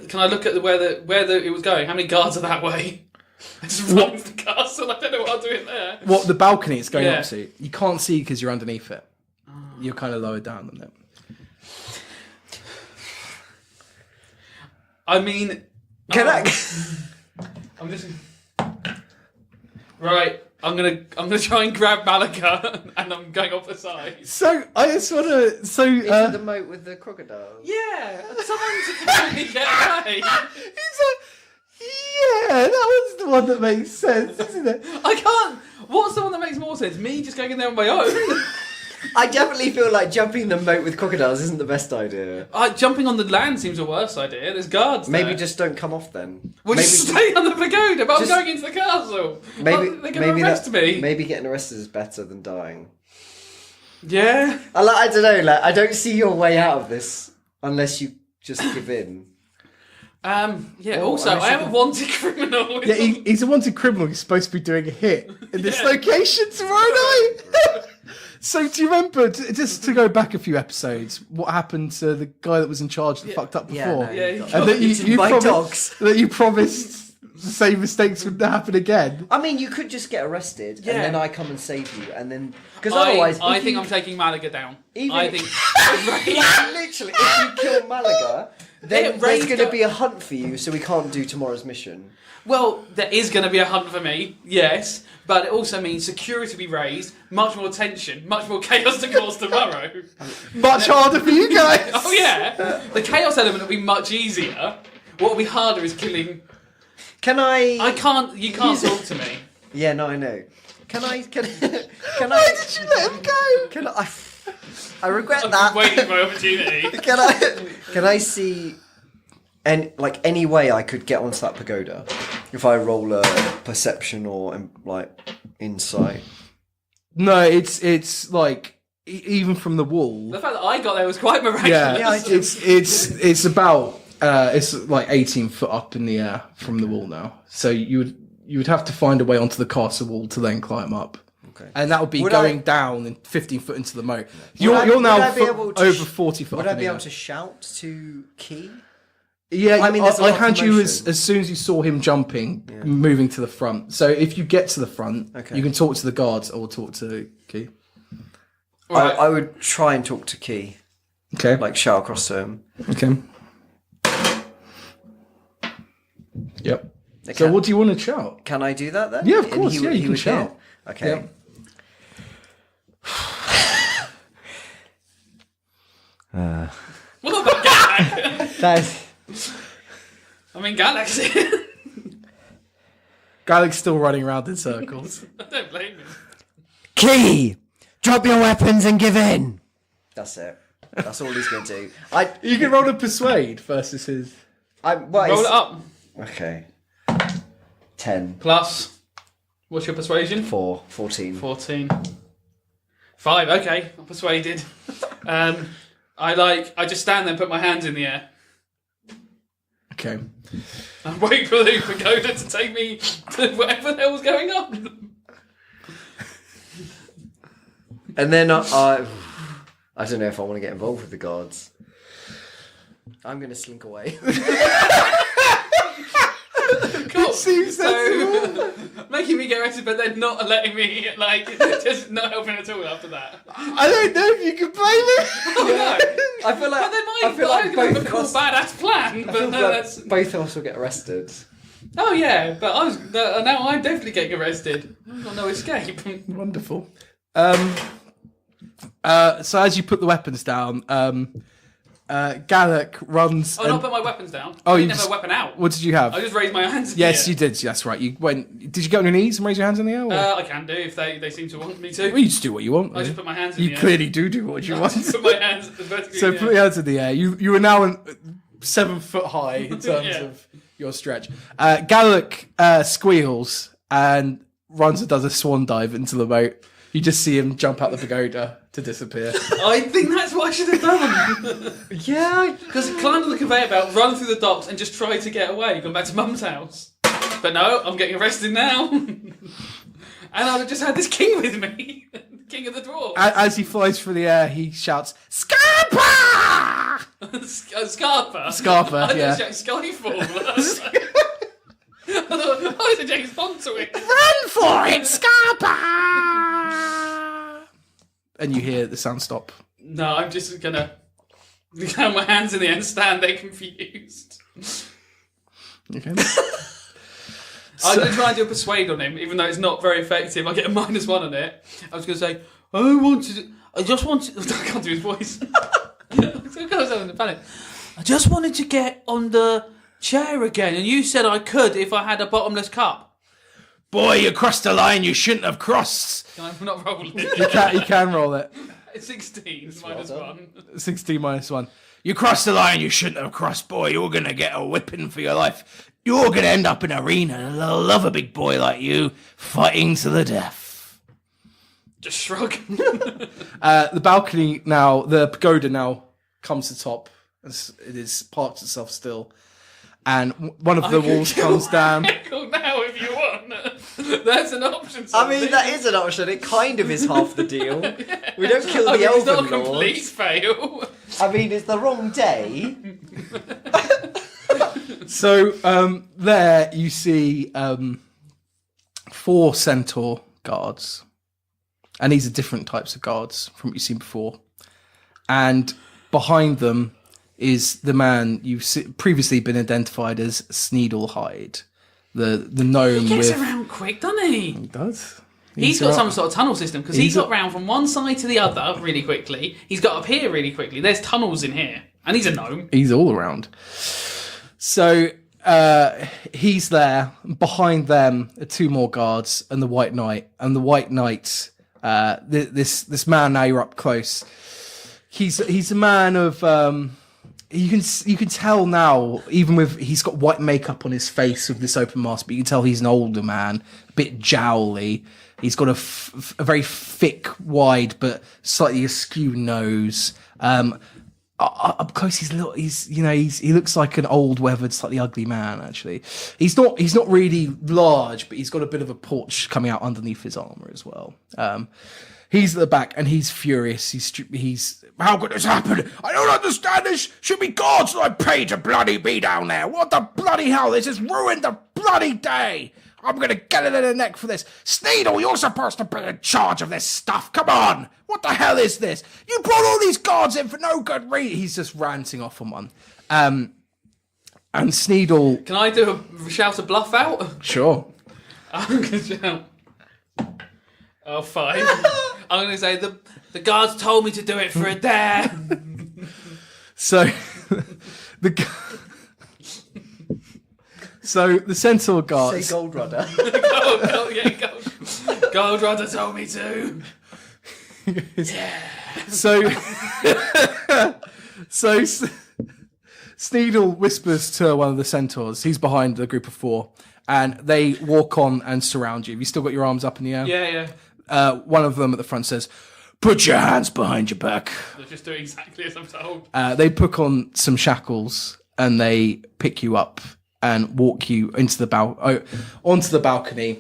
can I look at where it was going? How many guards are that way? I just run to the castle. I don't know what I'll do in there. What the balcony it's going Yeah. up to? You can't see because you're underneath it. You're kind of lower down than it. I mean, Galak. I'm just right. I'm gonna try and grab Malika, and I'm going off the side. So I just want to. Into the moat with the crocodiles. Yeah, someone to help me get away. He's like, yeah, that was the one that makes sense, isn't it? I can't. What's the one that makes more sense? Me just going in there on my own. I definitely feel like jumping the moat with crocodiles isn't the best idea. Jumping on the land seems a worse idea. There's guards there. Maybe just don't come off then. We'll maybe just stay on the pagoda, but I'm going into the castle. Maybe They're going to arrest me. Maybe getting arrested is better than dying. Yeah. I don't know. Like, I don't see your way out of this unless you just give in. Yeah. Oh, also, I am a wanted criminal. Yeah, he's a wanted criminal. He's supposed to be doing a hit in this location tomorrow night. So do you remember, just to go back a few episodes, what happened to the guy that was in charge that fucked up before? no, Yeah, And that you My promised, dogs. that you promised the same mistakes wouldn't happen again. I mean, you could just get arrested Yeah. and then I come and save you, and then because otherwise, I if think you- I'm taking Malaga down. Even I if- think. like, literally, if you kill Malaga, then Yeah, there's raised going to up- be a hunt for you, so we can't do tomorrow's mission. Well, there is going to be a hunt for me, yes, but it also means security be raised, much more tension, much more chaos to cause tomorrow. Much harder for you guys. Oh yeah, the chaos element will be much easier. What will be harder is killing. Can I? You can't talk to me. Yeah, no, I know. Can I? Can Why did you let him go? Can I regret I've that. been waiting for my opportunity. Can I see? And like any way I could get onto that pagoda if I roll a perception or like insight. No, it's like even from the wall. The fact that I got there was quite miraculous. Yeah, it's about it's like 18 foot up in the air from the wall now. So you would have to find a way onto the castle wall to then climb up. Okay. And that would be Would going I- down and 15 foot into the moat. Would You're I now be able to over 40 foot Would up I in be the able air. to shout to Key? Yeah, I mean, there's a I lot of hand you commotion. as soon as you saw him jumping, moving to the front. So if you get to the front, Okay. you can talk to the guards or talk to Key. Right. I would try and talk to Key, Okay. like shout across to him. Okay. Yep. Okay. So what do you want to shout? Can I do that then? Yeah, of And course, he yeah, would- you he can would hear? shout. Okay. Yep. What about Galak? That's I mean, Galak's here. Galak's still running around in circles. I don't blame him. Key! Drop your weapons and give in! it. That's all he's going to do. You can roll a persuade versus his. Roll it up. Okay. 10. Plus, what's your persuasion? 4. 14. 14. 5, okay, I'm persuaded. I just stand there and put my hands in the air. Okay. I'm waiting for the pagoda to take me to whatever the hell's going on. And then I don't know if I want to get involved with the guards. I'm going to slink away. Cool. Seems So, making me get arrested, but then not letting me, just not helping at all after that. I don't know if you can blame him. Oh, no. I feel like But then I feel like I'm going to have a both cool of us, badass plan, I but feel no, like that's... both of us will get arrested. Oh yeah, but now I'm definitely getting arrested. I've got no escape. Wonderful. So as you put the weapons down, Galak runs. Oh, not put my weapons down. Oh, I you didn't have just- a weapon out. What did you have? I just raised my hands. In Yes, the you did. That's right. You went. Did you get on your knees and raise your hands in the air? Or? air. I can do if they seem to want me to. Well, you just do what you want. I just put my hands in You the air. clearly do what you I want. just put my hands vertically So in the put air. your hands in the air. You are now 7 foot high in terms Yeah. of your stretch. Galak squeals and runs and does a swan dive into the boat. You just see him jump out the pagoda to disappear. I think that's what I should have done. Yeah. Because climb on the conveyor belt, run through the docks, and just try to get away. Gone back to Mum's house. But no, I'm getting arrested now. And I'd have just had this king with me. King of the dwarves. As he flies through the air, he shouts, "Scarpa!" Scarpa. Scarpa, I yeah. thought Skyfall. I thought, oh, it's a James Bond twin. Run for it, Scarpa! And you hear the sound stop No, I'm just gonna have my hands in the air, stand there confused. Okay. I'm going to try and do a persuade on him, even though it's not very effective. I get a -1 on it. I was going to say, I just wanted... I can't do his voice. I'm in a panic. I just wanted to get on the chair again, and you said I could if I had a bottomless cup. Boy, you crossed a line you shouldn't have crossed. I'm not rolling. You can roll it. It's 16 -1. 16 -1. You crossed the line you shouldn't have crossed, boy. You're going to get a whipping for your life. You're going to end up in an arena, and I love a big boy like you, fighting to the death. Just shrug. The balcony now, the pagoda now comes to top. It is parked itself still. And one of the walls comes down. Heckle now if you want. That's an option. I mean, that is an option. It kind of is half the deal. We don't kill the It's not a Elven complete Lord. fail. I mean, it's the wrong day. So there you see 4 centaur guards. And these are different types of guards from what you've seen before. And behind them is the man you've previously been identified as Sneedlehide, the gnome. He gets with... around quick, doesn't he? He does. He's got some sort of tunnel system because he He's got round from one side to the other really quickly. He's got up here really quickly. There's tunnels in here. And he's a gnome. He's all around. So he's there. Behind them are 2 more guards and the White Knight. And the White Knight, this man, now you're up close. He's a man of... You can tell now, even with he's got white makeup on his face with this open mask, but you can tell he's an older man, a bit jowly. He's got a very thick, wide, but slightly askew nose. Up close, he looks like an old, weathered, slightly ugly man. Actually, he's not really large, but he's got a bit of a porch coming out underneath his armor as well. He's at the back and he's furious. He's How could this happen? I don't understand this. Should be gods that I pay to bloody be down there. What the bloody hell? This has ruined the bloody day. I'm going to get it in the neck for this. Sneedle, you're supposed to be in charge of this stuff. Come on. What the hell is this? You brought all these guards in for no good reason. He's just ranting off on one. And Sneedle... Can I do a shout a bluff out? Sure. I'm going to shout. Oh, 5. I'm going to say the guards told me to do it for a dare. So the centaur guards... Say Gold Rudder. Gold Rudder told me to. So Sneedle whispers to one of the centaurs. He's behind the group of 4, and they walk on and surround you. Have you still got your arms up in the air? Yeah. One of them at the front says, "Put your hands behind your back." They're just doing exactly as I'm told. They put on some shackles and they pick you up and walk you into onto the balcony,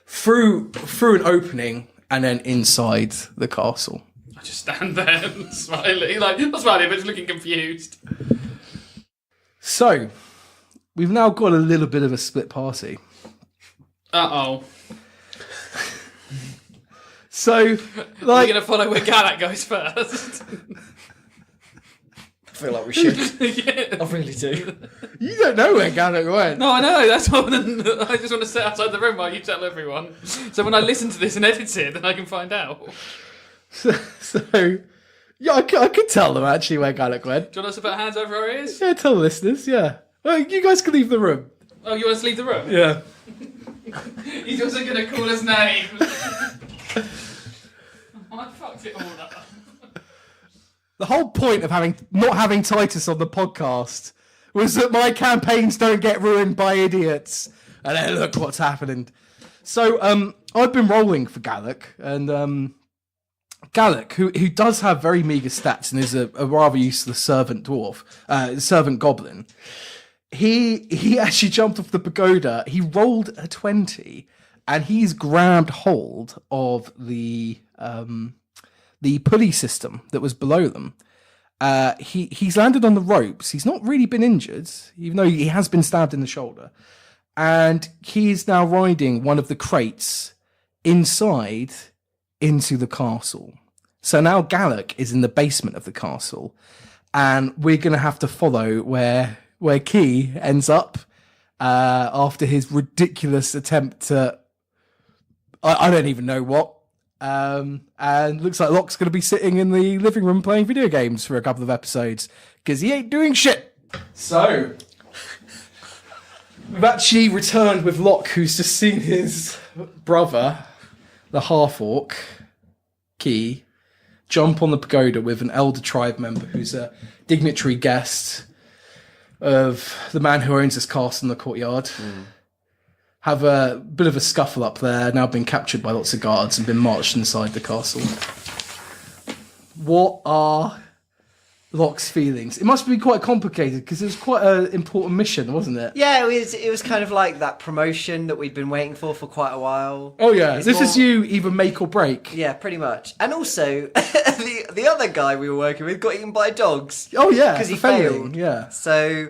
through an opening, and then inside the castle. I just stand there and smiling, not smiling, but just looking confused. So, we've now got a little bit of a split party. Uh-oh. So, We're going to follow where Galak goes first. I feel like we should. Yeah. I really do. you don't know where Galak went. No, I know. That's what I just want to sit outside the room while you tell everyone. So when I listen to this and edit it, then I can find out. So yeah, I could tell them actually where Galak went. Do you want us to put hands over our ears? Yeah, tell the listeners, yeah. Well, you guys can leave the room. Oh, you want us to leave the room? Yeah. He's also going to call us names. I fucked it all up. The whole point of not having Titus on the podcast was that my campaigns don't get ruined by idiots. And then look what's happening. So I've been rolling for Galak, and Galak, who does have very meagre stats and is a rather useless servant goblin, he actually jumped off the pagoda. He rolled a 20, and he's grabbed hold of the pulley system that was below them. He's landed on the ropes. He's not really been injured, even though he has been stabbed in the shoulder. And he's now riding one of the crates inside into the castle. So now Galak is in the basement of the castle, and we're going to have to follow where Key ends up after his ridiculous attempt to... I don't even know what. And looks like Locke's going to be sitting in the living room playing video games for a couple of episodes, because he ain't doing shit. So, we've actually returned with Locke, who's just seen his brother, the half-orc, Key, jump on the pagoda with an elder tribe member who's a dignitary guest of the man who owns this castle in the courtyard. Have a bit of a scuffle up there, now been captured by lots of guards and been marched inside the castle. What are Locke's feelings? It must be quite complicated because it was quite an important mission, wasn't it? Yeah, it was kind of like that promotion that we'd been waiting for quite a while. Oh yeah, It's this more- is you either make or break. Yeah, pretty much. And also, the other guy we were working with got eaten by dogs. Oh yeah, Because he failing, failed. Yeah. So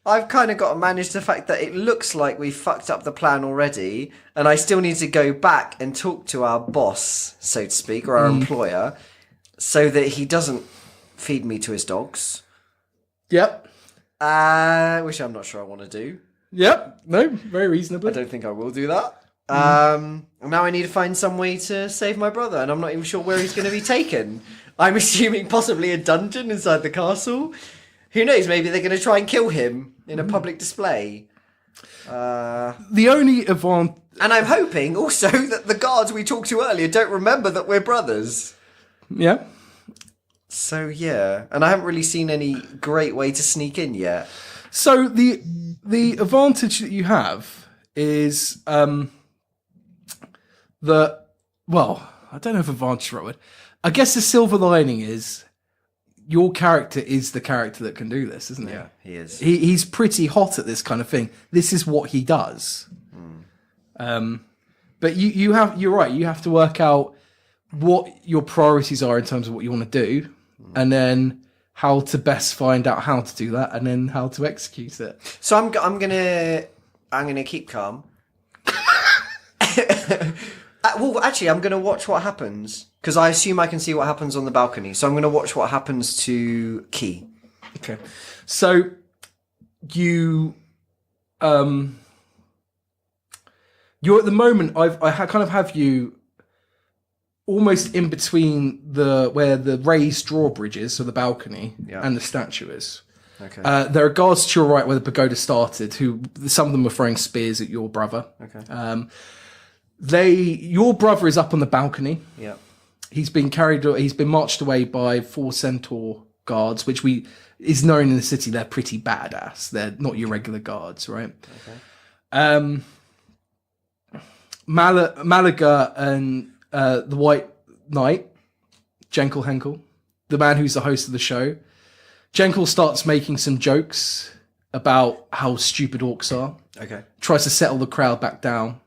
I've kind of got to manage the fact that it looks like we fucked up the plan already, and I still need to go back and talk to our boss, so to speak, or our employer, so that he doesn't feed me to his dogs. Yep. Which I'm not sure I want to do. Yep. No, very reasonable. I don't think I will do that. Now I need to find some way to save my brother, and I'm not even sure where he's going to be taken. I'm assuming possibly a dungeon inside the castle. Who knows, maybe they're going to try and kill him in a public display. The only advantage... And I'm hoping also that the guards we talked to earlier don't remember that we're brothers. Yeah. So yeah, and I haven't really seen any great way to sneak in yet. So the advantage that you have is that, well, I don't know if advantage is the right word. I guess the silver lining is your character is the character that can do this, isn't he? Yeah, he is. He's pretty hot at this kind of thing. This is what he does. But you're right. You have to work out what your priorities are in terms of what you want to do, and then how to best find out how to do that, and then how to execute it. So I'm gonna keep calm. Well, actually, I'm gonna watch what happens because I assume I can see what happens on the balcony. So I'm gonna watch what happens to Key. Okay. So you're at the moment. Kind of have you almost in between where the raised drawbridge is, so the balcony, and the statue is. Okay. There are guards to your right where the pagoda started, who some of them were throwing spears at your brother. Okay. Your brother is up on the balcony. Yeah. He's been marched away by 4 centaur guards, which is known in the city. They're pretty badass. They're not your regular guards, right? Okay. Malaga and the White Knight, Jenkel Henkel, the man who's the host of the show. Jenkel starts making some jokes about how stupid orcs are. Okay. Tries to settle the crowd back down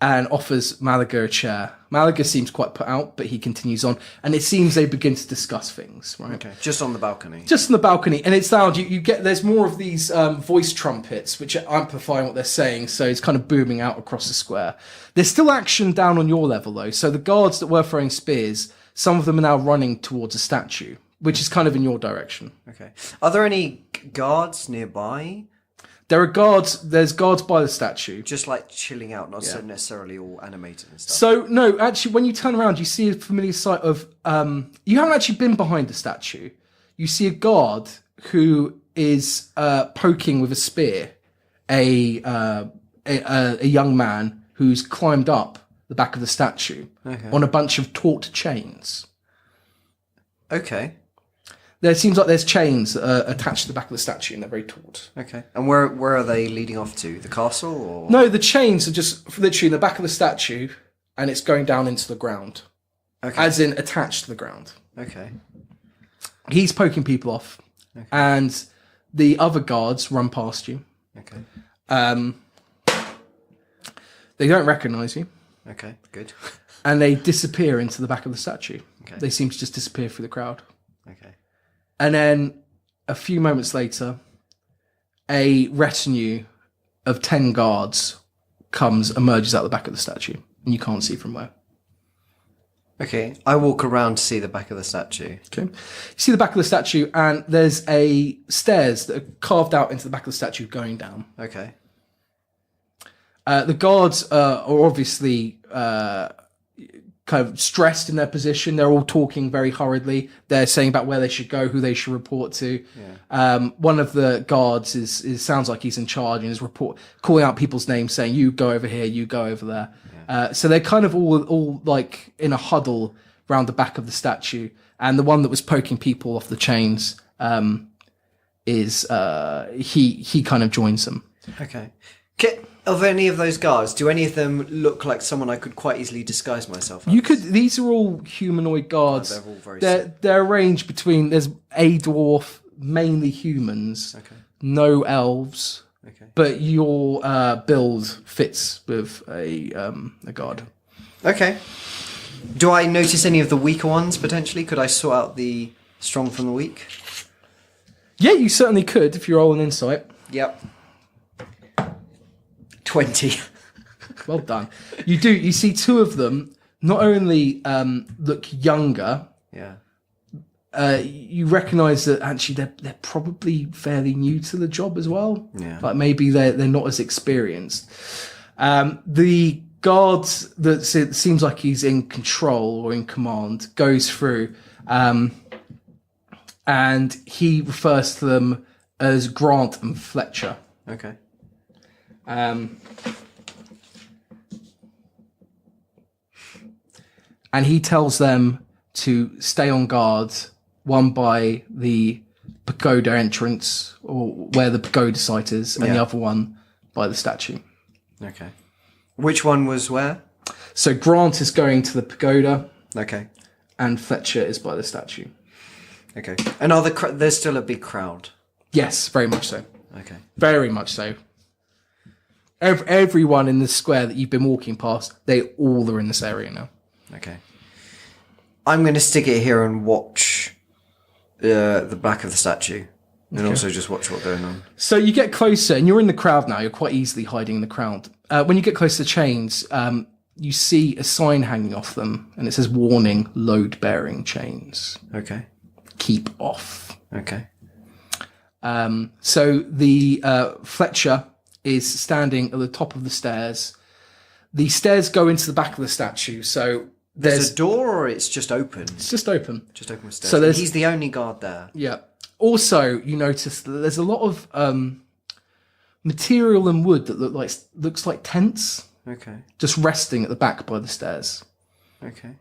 and offers Malaga a chair. Malaga seems quite put out, but he continues on. And it seems they begin to discuss things, right? Okay. Just on the balcony. Just on the balcony. And it's loud. There's more of these voice trumpets, which are amplifying what they're saying. So it's kind of booming out across the square. There's still action down on your level, though. So the guards that were throwing spears, some of them are now running towards a statue, which is kind of in your direction. Okay. Are there any guards nearby? There's guards by the statue. Just like chilling out, not so necessarily all animated and stuff. So, no, actually, when you turn around, you see a familiar sight of... you haven't actually been behind the statue. You see a guard who is poking with a spear a young man who's climbed up the back of the statue on a bunch of taut chains. Okay. There seems like there's chains attached to the back of the statue, and they're very taut. Okay. And where are they leading off to? The castle? Or? No, the chains are just literally in the back of the statue, and it's going down into the ground. Okay. As in attached to the ground. Okay. He's poking people off, and the other guards run past you. Okay. They don't recognise you, Okay. Good. and they disappear into the back of the statue. Okay. They seem to just disappear through the crowd. Okay. And then a few moments later, a retinue of 10 guards emerges out the back of the statue, and you can't see from where. Okay, I walk around to see the back of the statue. Okay. You see the back of the statue, and there's a stairs that are carved out into the back of the statue going down. Okay. The guards are obviously kind of stressed in their position. They're all talking very hurriedly. They're saying about where they should go, who they should report to. Yeah. One of the guards is sounds like he's in charge and is calling out people's names, saying, "You go over here, you go over there." Yeah. So they're kind of all like in a huddle around the back of the statue. And the one that was poking people off the chains is he kind of joins them. Okay. Of any of those guards, do any of them look like someone I could quite easily disguise myself as? You could. These are all humanoid guards. They're all very they're arranged between. There's a dwarf, mainly humans. Okay. No elves. Okay. But your build fits with a guard. Okay. Do I notice any of the weaker ones potentially? Could I sort out the strong from the weak? Yeah, you certainly could if you roll an insight. Yep. 20. Well done. You do. You see two of them not only look younger. Yeah. You recognise that actually they're probably fairly new to the job as well. Yeah. Like maybe they're not as experienced. The guard that seems like he's in control or in command goes through, and he refers to them as Grant and Fletcher. Okay. And he tells them to stay on guard, one by the pagoda entrance, or where the pagoda site is, and the other one by the statue. Okay. Which one was where? So Grant is going to the pagoda. Okay. And Fletcher is by the statue. Okay. And there's still a big crowd? Yes, very much so. Okay. Very much so. Everyone in the square that you've been walking past, they all are in this area now. Okay. I'm going to stick it here and watch the back of the statue. And also just watch what's going on. So you get closer, and you're in the crowd now. You're quite easily hiding in the crowd. When you get close to the chains, you see a sign hanging off them, and it says, "Warning, load-bearing chains. Okay. Keep off." Okay. So the Fletcher is standing at the top of the stairs. The stairs go into the back of the statue, so there's a door, or it's just open? It's just open. Just open with stairs. So he's the only guard there. Yeah. Also, you notice that there's a lot of material and wood that looks like tents. Okay. Just resting at the back by the stairs. Okay.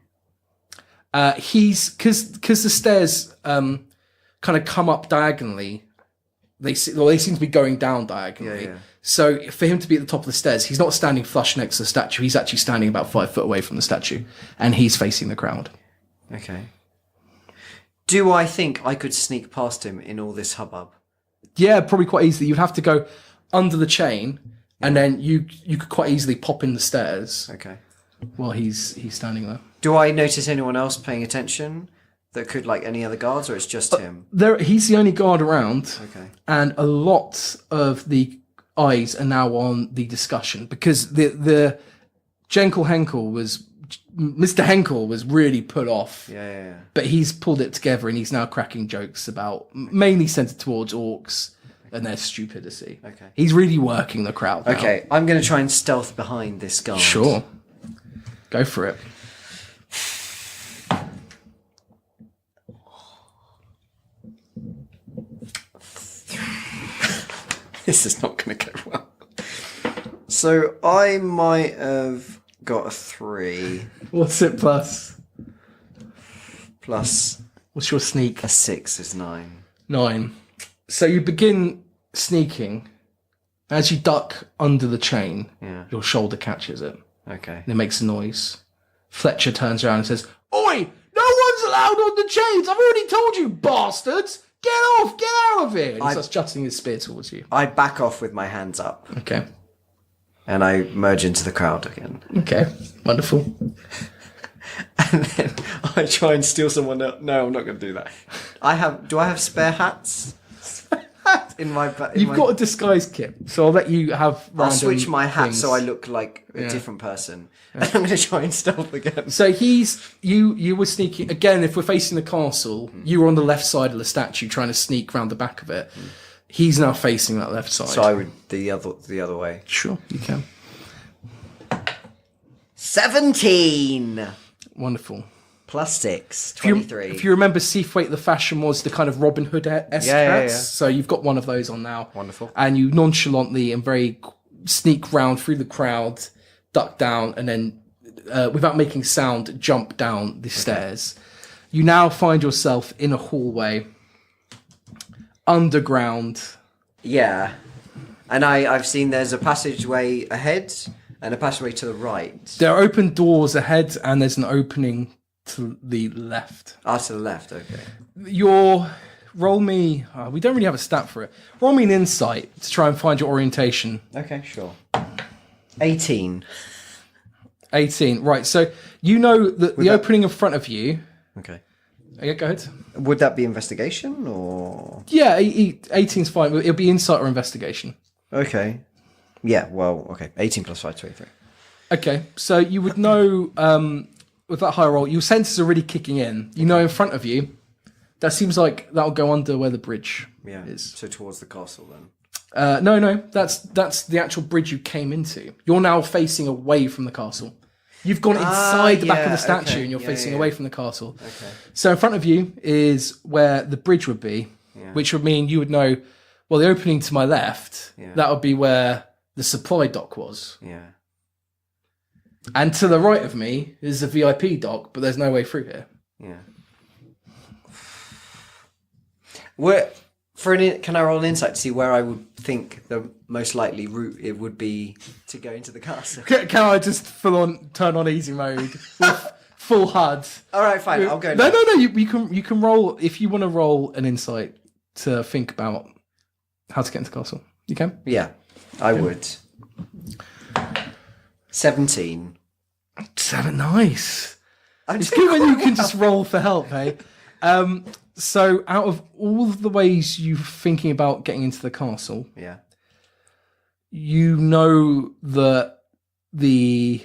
He's because the stairs kind of come up diagonally. They seem to be going down diagonally. Yeah. So for him to be at the top of the stairs, he's not standing flush next to the statue. He's actually standing about 5 foot away from the statue, and he's facing the crowd. Okay. Do I think I could sneak past him in all this hubbub? Yeah, probably quite easily. You'd have to go under the chain, and then you could quite easily pop in the stairs. Okay. While he's standing there. Do I notice anyone else paying attention that could, like any other guards, or it's just him? He's the only guard around. Okay. And a lot of the eyes are now on the discussion, because the Mr. Henkel was really put off. Yeah. But he's pulled it together, and he's now cracking jokes about, mainly centered towards orcs and their stupidity. Okay. He's really working the crowd now. Okay, I'm going to try and stealth behind this guard. Sure. Go for it. This is not going to go well. So I might have got a 3. What's it plus? Plus What's your sneak? a 6 is 9. 9. So you begin sneaking. As you duck under the chain, your shoulder catches it. Okay. And it makes a noise. Fletcher turns around and says, "Oi! No one's allowed on the chains! I've already told you, bastards! Get off! Get out of here!" And he starts jutting his spear towards you. I back off with my hands up. Okay. And I merge into the crowd again. Okay. Wonderful. And then I try and steal someone else. No, I'm not going to do that. Do I have spare hats? You've got a disguise kit, so I'll let you have. I'll switch my hat things. so I look like a different person. And I'm going to try and stealth again. So you were sneaking again. If we're facing the castle, you were on the left side of the statue, trying to sneak around the back of it. He's now facing that left side. So I would the other way. Sure, you can. 17 Wonderful. plus 6, 23. If you remember, Seathwaite, the fashion was the kind of Robin Hood-esque hats. So you've got one of those on now. Wonderful. And you nonchalantly and very sneak round through the crowd, duck down, and then, without making sound, jump down the stairs. You now find yourself in a hallway, underground. Yeah. And I've seen there's a passageway ahead and a passageway to the right. There are open doors ahead, and there's an opening to the left. Ah, to the left, okay. Roll me. We don't really have a stat for it. Roll me an insight to try and find your orientation. Okay, sure. 18. 18. Right. So you know that the opening in front of you. Okay. Okay, go ahead. Would that be investigation or? Yeah, 18's fine. It'll be insight or investigation. Okay. Yeah, well, okay. 18 plus 5, 23. Okay, so you would know with that high roll, your senses are really kicking in. You know in front of you, that seems like that'll go under where the bridge is. So towards the castle then? No, that's the actual bridge you came into. You're now facing away from the castle. You've gone inside the back of the statue and you're facing away from the castle. Okay. So in front of you is where the bridge would be, which would mean you would know, well, the opening to my left, that would be where the supply dock was. Yeah. And to the right of me is the VIP dock, but there's no way through here. Yeah. Can I roll an insight to see where I would think the most likely route it would be to go into the castle? Can I just turn on easy mode with full HUD? All right, fine. I'll go. No. You can roll if you want to roll an insight to think about how to get into the castle. You can. Yeah, I would. 17. 7, nice. It's good when you can just roll for help, hey? So out of all of the ways you're thinking about getting into the castle, you know that do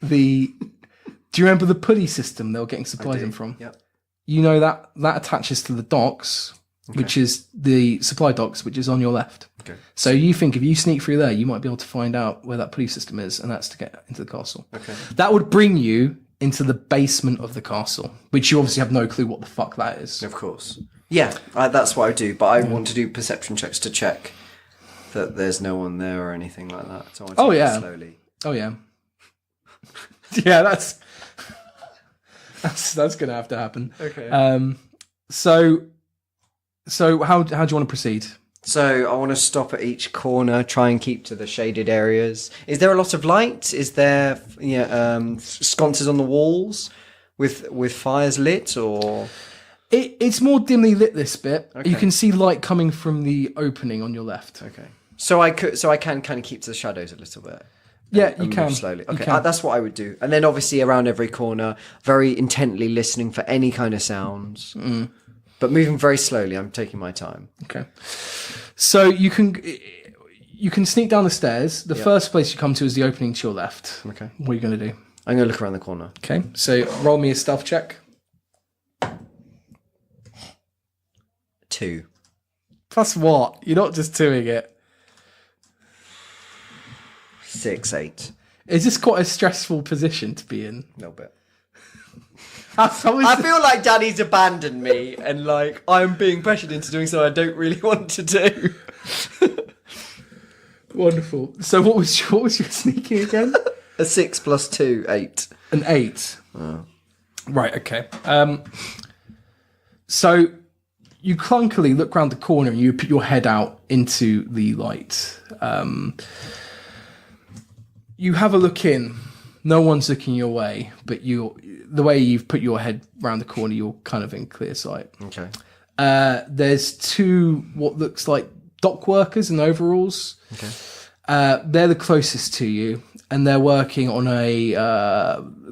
you remember the pulley system they were getting supplies in from? Yep. You know that attaches to the docks, which is the supply docks, which is on your left. Okay. So you think if you sneak through there, you might be able to find out where that pulley system is, and that's to get into the castle. Okay. That would bring you into the basement of the castle, which you obviously have no clue what the fuck that is. Of course. Yeah, that's what I do, but I want to do perception checks to check that there's no one there or anything like that. So I want to go slowly. Oh yeah. Yeah, that's going to have to happen. Okay. So how do you want to proceed? So I want to stop at each corner, try and keep to the shaded areas. Is there a lot of light? Is there sconces on the walls with fires lit, or? It's more dimly lit this bit. Okay. You can see light coming from the opening on your left. Okay. So I can kind of keep to the shadows a little bit. Yeah, you can slowly. Okay, that's what I would do. And then obviously around every corner, very intently listening for any kind of sounds. But moving very slowly. I'm taking my time. Okay. So you can sneak down the stairs. The first place you come to is the opening to your left. Okay. What are you going to do? I'm going to look around the corner. Okay. So roll me a stealth check. 2. Plus what? You're not just doing it. 6, 8. Is this quite a stressful position to be in? A little bit. I feel like Daddy's abandoned me and like I'm being pressured into doing something I don't really want to do. Wonderful. So what was your sneaking again? A 6 plus 2, 8. An 8. Oh. Right, okay. So you clunkily look round the corner and you put your head out into the light. You have a look in. No one's looking your way, but the way you've put your head round the corner, you're kind of in clear sight. Okay. There's 2 what looks like dock workers in overalls. Okay. They're the closest to you, and they're working on a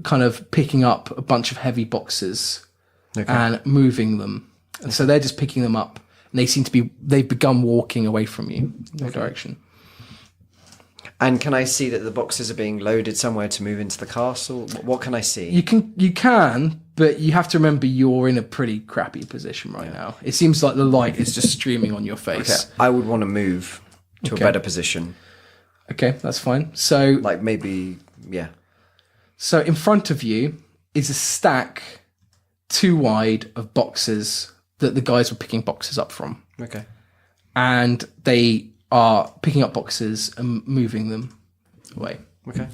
kind of picking up a bunch of heavy boxes and moving them. And so they're just picking them up and they've begun walking away from you in your direction. And can I see that the boxes are being loaded somewhere to move into the castle? What can I see? You can, but you have to remember you're in a pretty crappy position right now. It seems like the light is just streaming on your face. Okay. I would want to move to a better position. Okay, that's fine. So, Like maybe, yeah. so in front of you is a stack too wide of boxes that the guys were picking boxes up from. Okay. And they are picking up boxes and moving them away. Okay.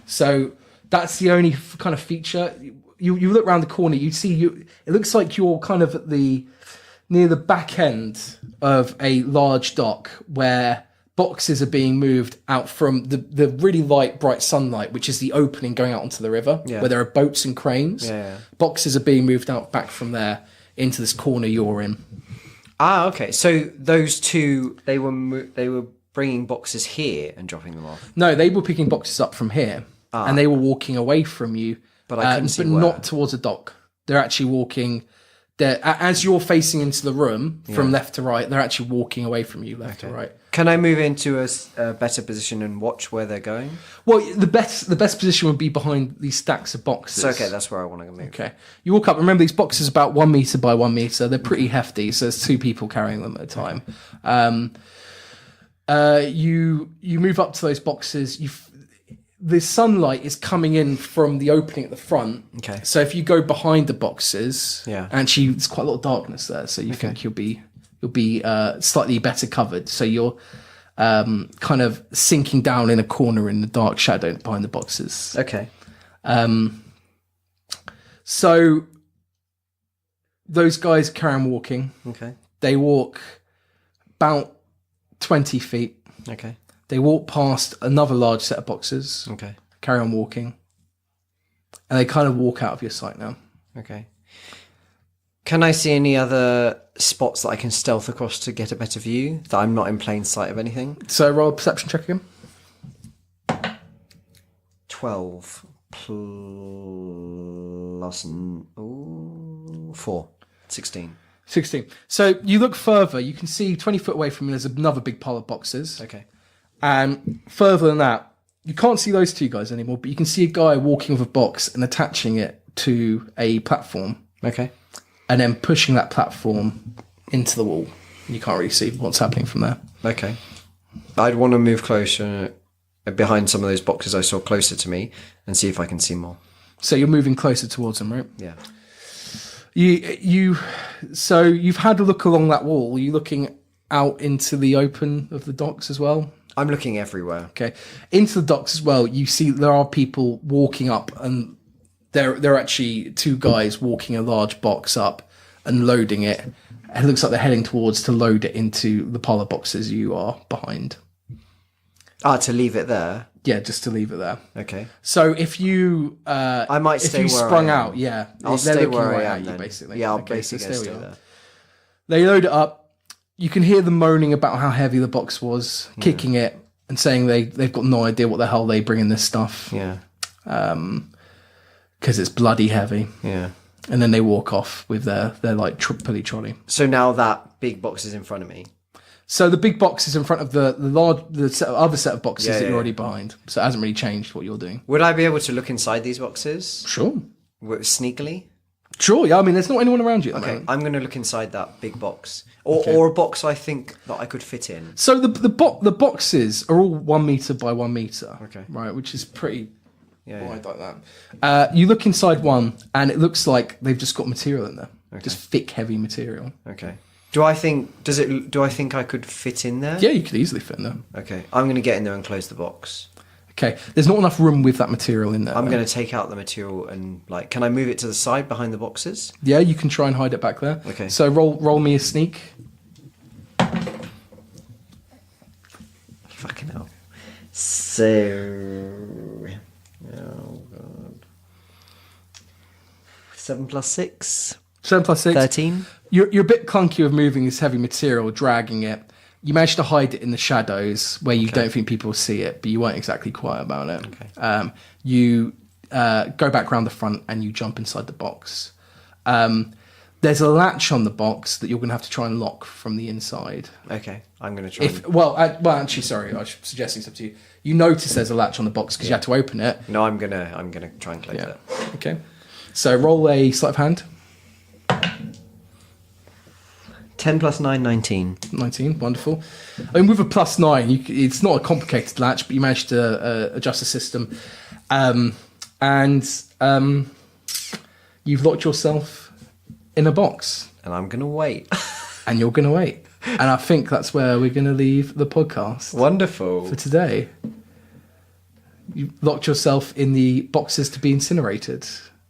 So that's the only kind of feature. You look around the corner, you see it looks like you're kind of at near the back end of a large dock where boxes are being moved out from the really light, bright sunlight, which is the opening going out onto the river, where there are boats and cranes. Yeah. Boxes are being moved out back from there into this corner you're in. Ah, okay. So those two, they were bringing boxes here and dropping them off. No, they were picking boxes up from here, and they were walking away from you, but I couldn't see but where. not towards a dock. They're actually walking. As you're facing into the room from left to right, they're actually walking away from you left to right. Can I move into a better position and watch where they're going? Well, the best position would be behind these stacks of boxes. So, okay, that's where I want to move. Okay. You walk up. Remember, these boxes are about 1 meter by 1 meter. They're pretty hefty, so there's two people carrying them at a time. You move up to those boxes. The sunlight is coming in from the opening at the front. Okay. So if you go behind the boxes, actually, there's quite a lot of darkness there. So you think you'll be slightly better covered. So you're kind of sinking down in a corner in the dark shadow behind the boxes. Okay. So those guys carry on walking. Okay. They walk about 20 feet. Okay. They walk past another large set of boxes. Okay. Carry on walking. And they kind of walk out of your sight now. Okay. Can I see any other spots that I can stealth across to get a better view? That I'm not in plain sight of anything? So roll a perception check again. 12 plus 4. 16. 16. So you look further. You can see 20 foot away from you, there's another big pile of boxes. Okay. And further than that, you can't see those two guys anymore, but you can see a guy walking with a box and attaching it to a platform. Okay. And then pushing that platform into the wall. You can't really see what's happening from there. Okay. I'd want to move closer behind some of those boxes I saw closer to me and see if I can see more. So you're moving closer towards them, right? Yeah. So you've had a look along that wall. Are you looking out into the open of the docks as well? I'm looking everywhere. Okay. Into the docks as well, you see there are people walking up, and there are actually two guys walking a large box up and loading it. It looks like they're heading towards to load it into the pile of boxes you are behind. To leave it there? Yeah, just to leave it there. Okay. So if you... I might stay if you where sprung I am. out, yeah. I'll they're stay looking where right I at am you, then. basically. Yeah, I'll Okay, basically so stay where you there. are. They load it up. You can hear them moaning about how heavy the box was, kicking it, and saying they've got no idea what the hell they bring in this stuff. Yeah. Because it's bloody heavy. Yeah. And then they walk off with their like pulley trolley. So now that big box is in front of me. So the big box is in front of the other set of boxes that you're yeah. already behind. So it hasn't really changed what you're doing. Would I be able to look inside these boxes Sure. sneakily? Sure, yeah. I mean, there's not anyone around you at the Okay, moment. I'm going to look inside that big box. Or a box I think that I could fit in. So the boxes are all 1 meter by 1 meter. Okay. Right, which is pretty Yeah. wide like that. You look inside one, and it looks like they've just got material in there. Just thick, heavy material. Okay. Do I think I could fit in there? Yeah, you could easily fit in there. Okay. I'm going to get in there and close the box. Okay, there's not enough room with that material in there. I'm though. going to take out the material and can I move it to the side behind the boxes? Yeah, you can try and hide it back there. Okay. So roll me a sneak. Fucking hell. So, oh god. 7 plus 6. 7 plus 6. 13. You're a bit clunky with moving this heavy material, dragging it. You managed to hide it in the shadows where you don't think people will see it, but you weren't exactly quiet about it. Okay. You go back around the front and you jump inside the box. There's a latch on the box that you're going to have to try and lock from the inside. Okay, I'm going to try. Actually, sorry, I was suggesting something to you. You notice there's a latch on the box because you had to open it. No, I'm gonna try and close Yeah. it. Okay. So roll a sleight of hand. 10 plus 9, 19. 19, wonderful. I mean, with a plus 9, it's not a complicated latch, but you managed to adjust the system. And you've locked yourself in a box. And I'm going to wait. And you're going to wait. And I think that's where we're going to leave the podcast Wonderful. for today. You locked yourself in the boxes to be incinerated.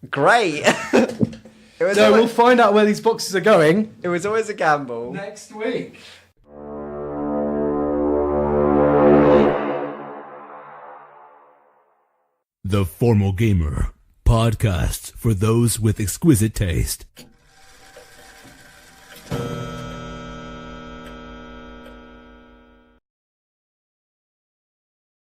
Great. So we'll find out where these boxes are going It was always a gamble. next week. The Formal Gamer, podcast for those with exquisite taste.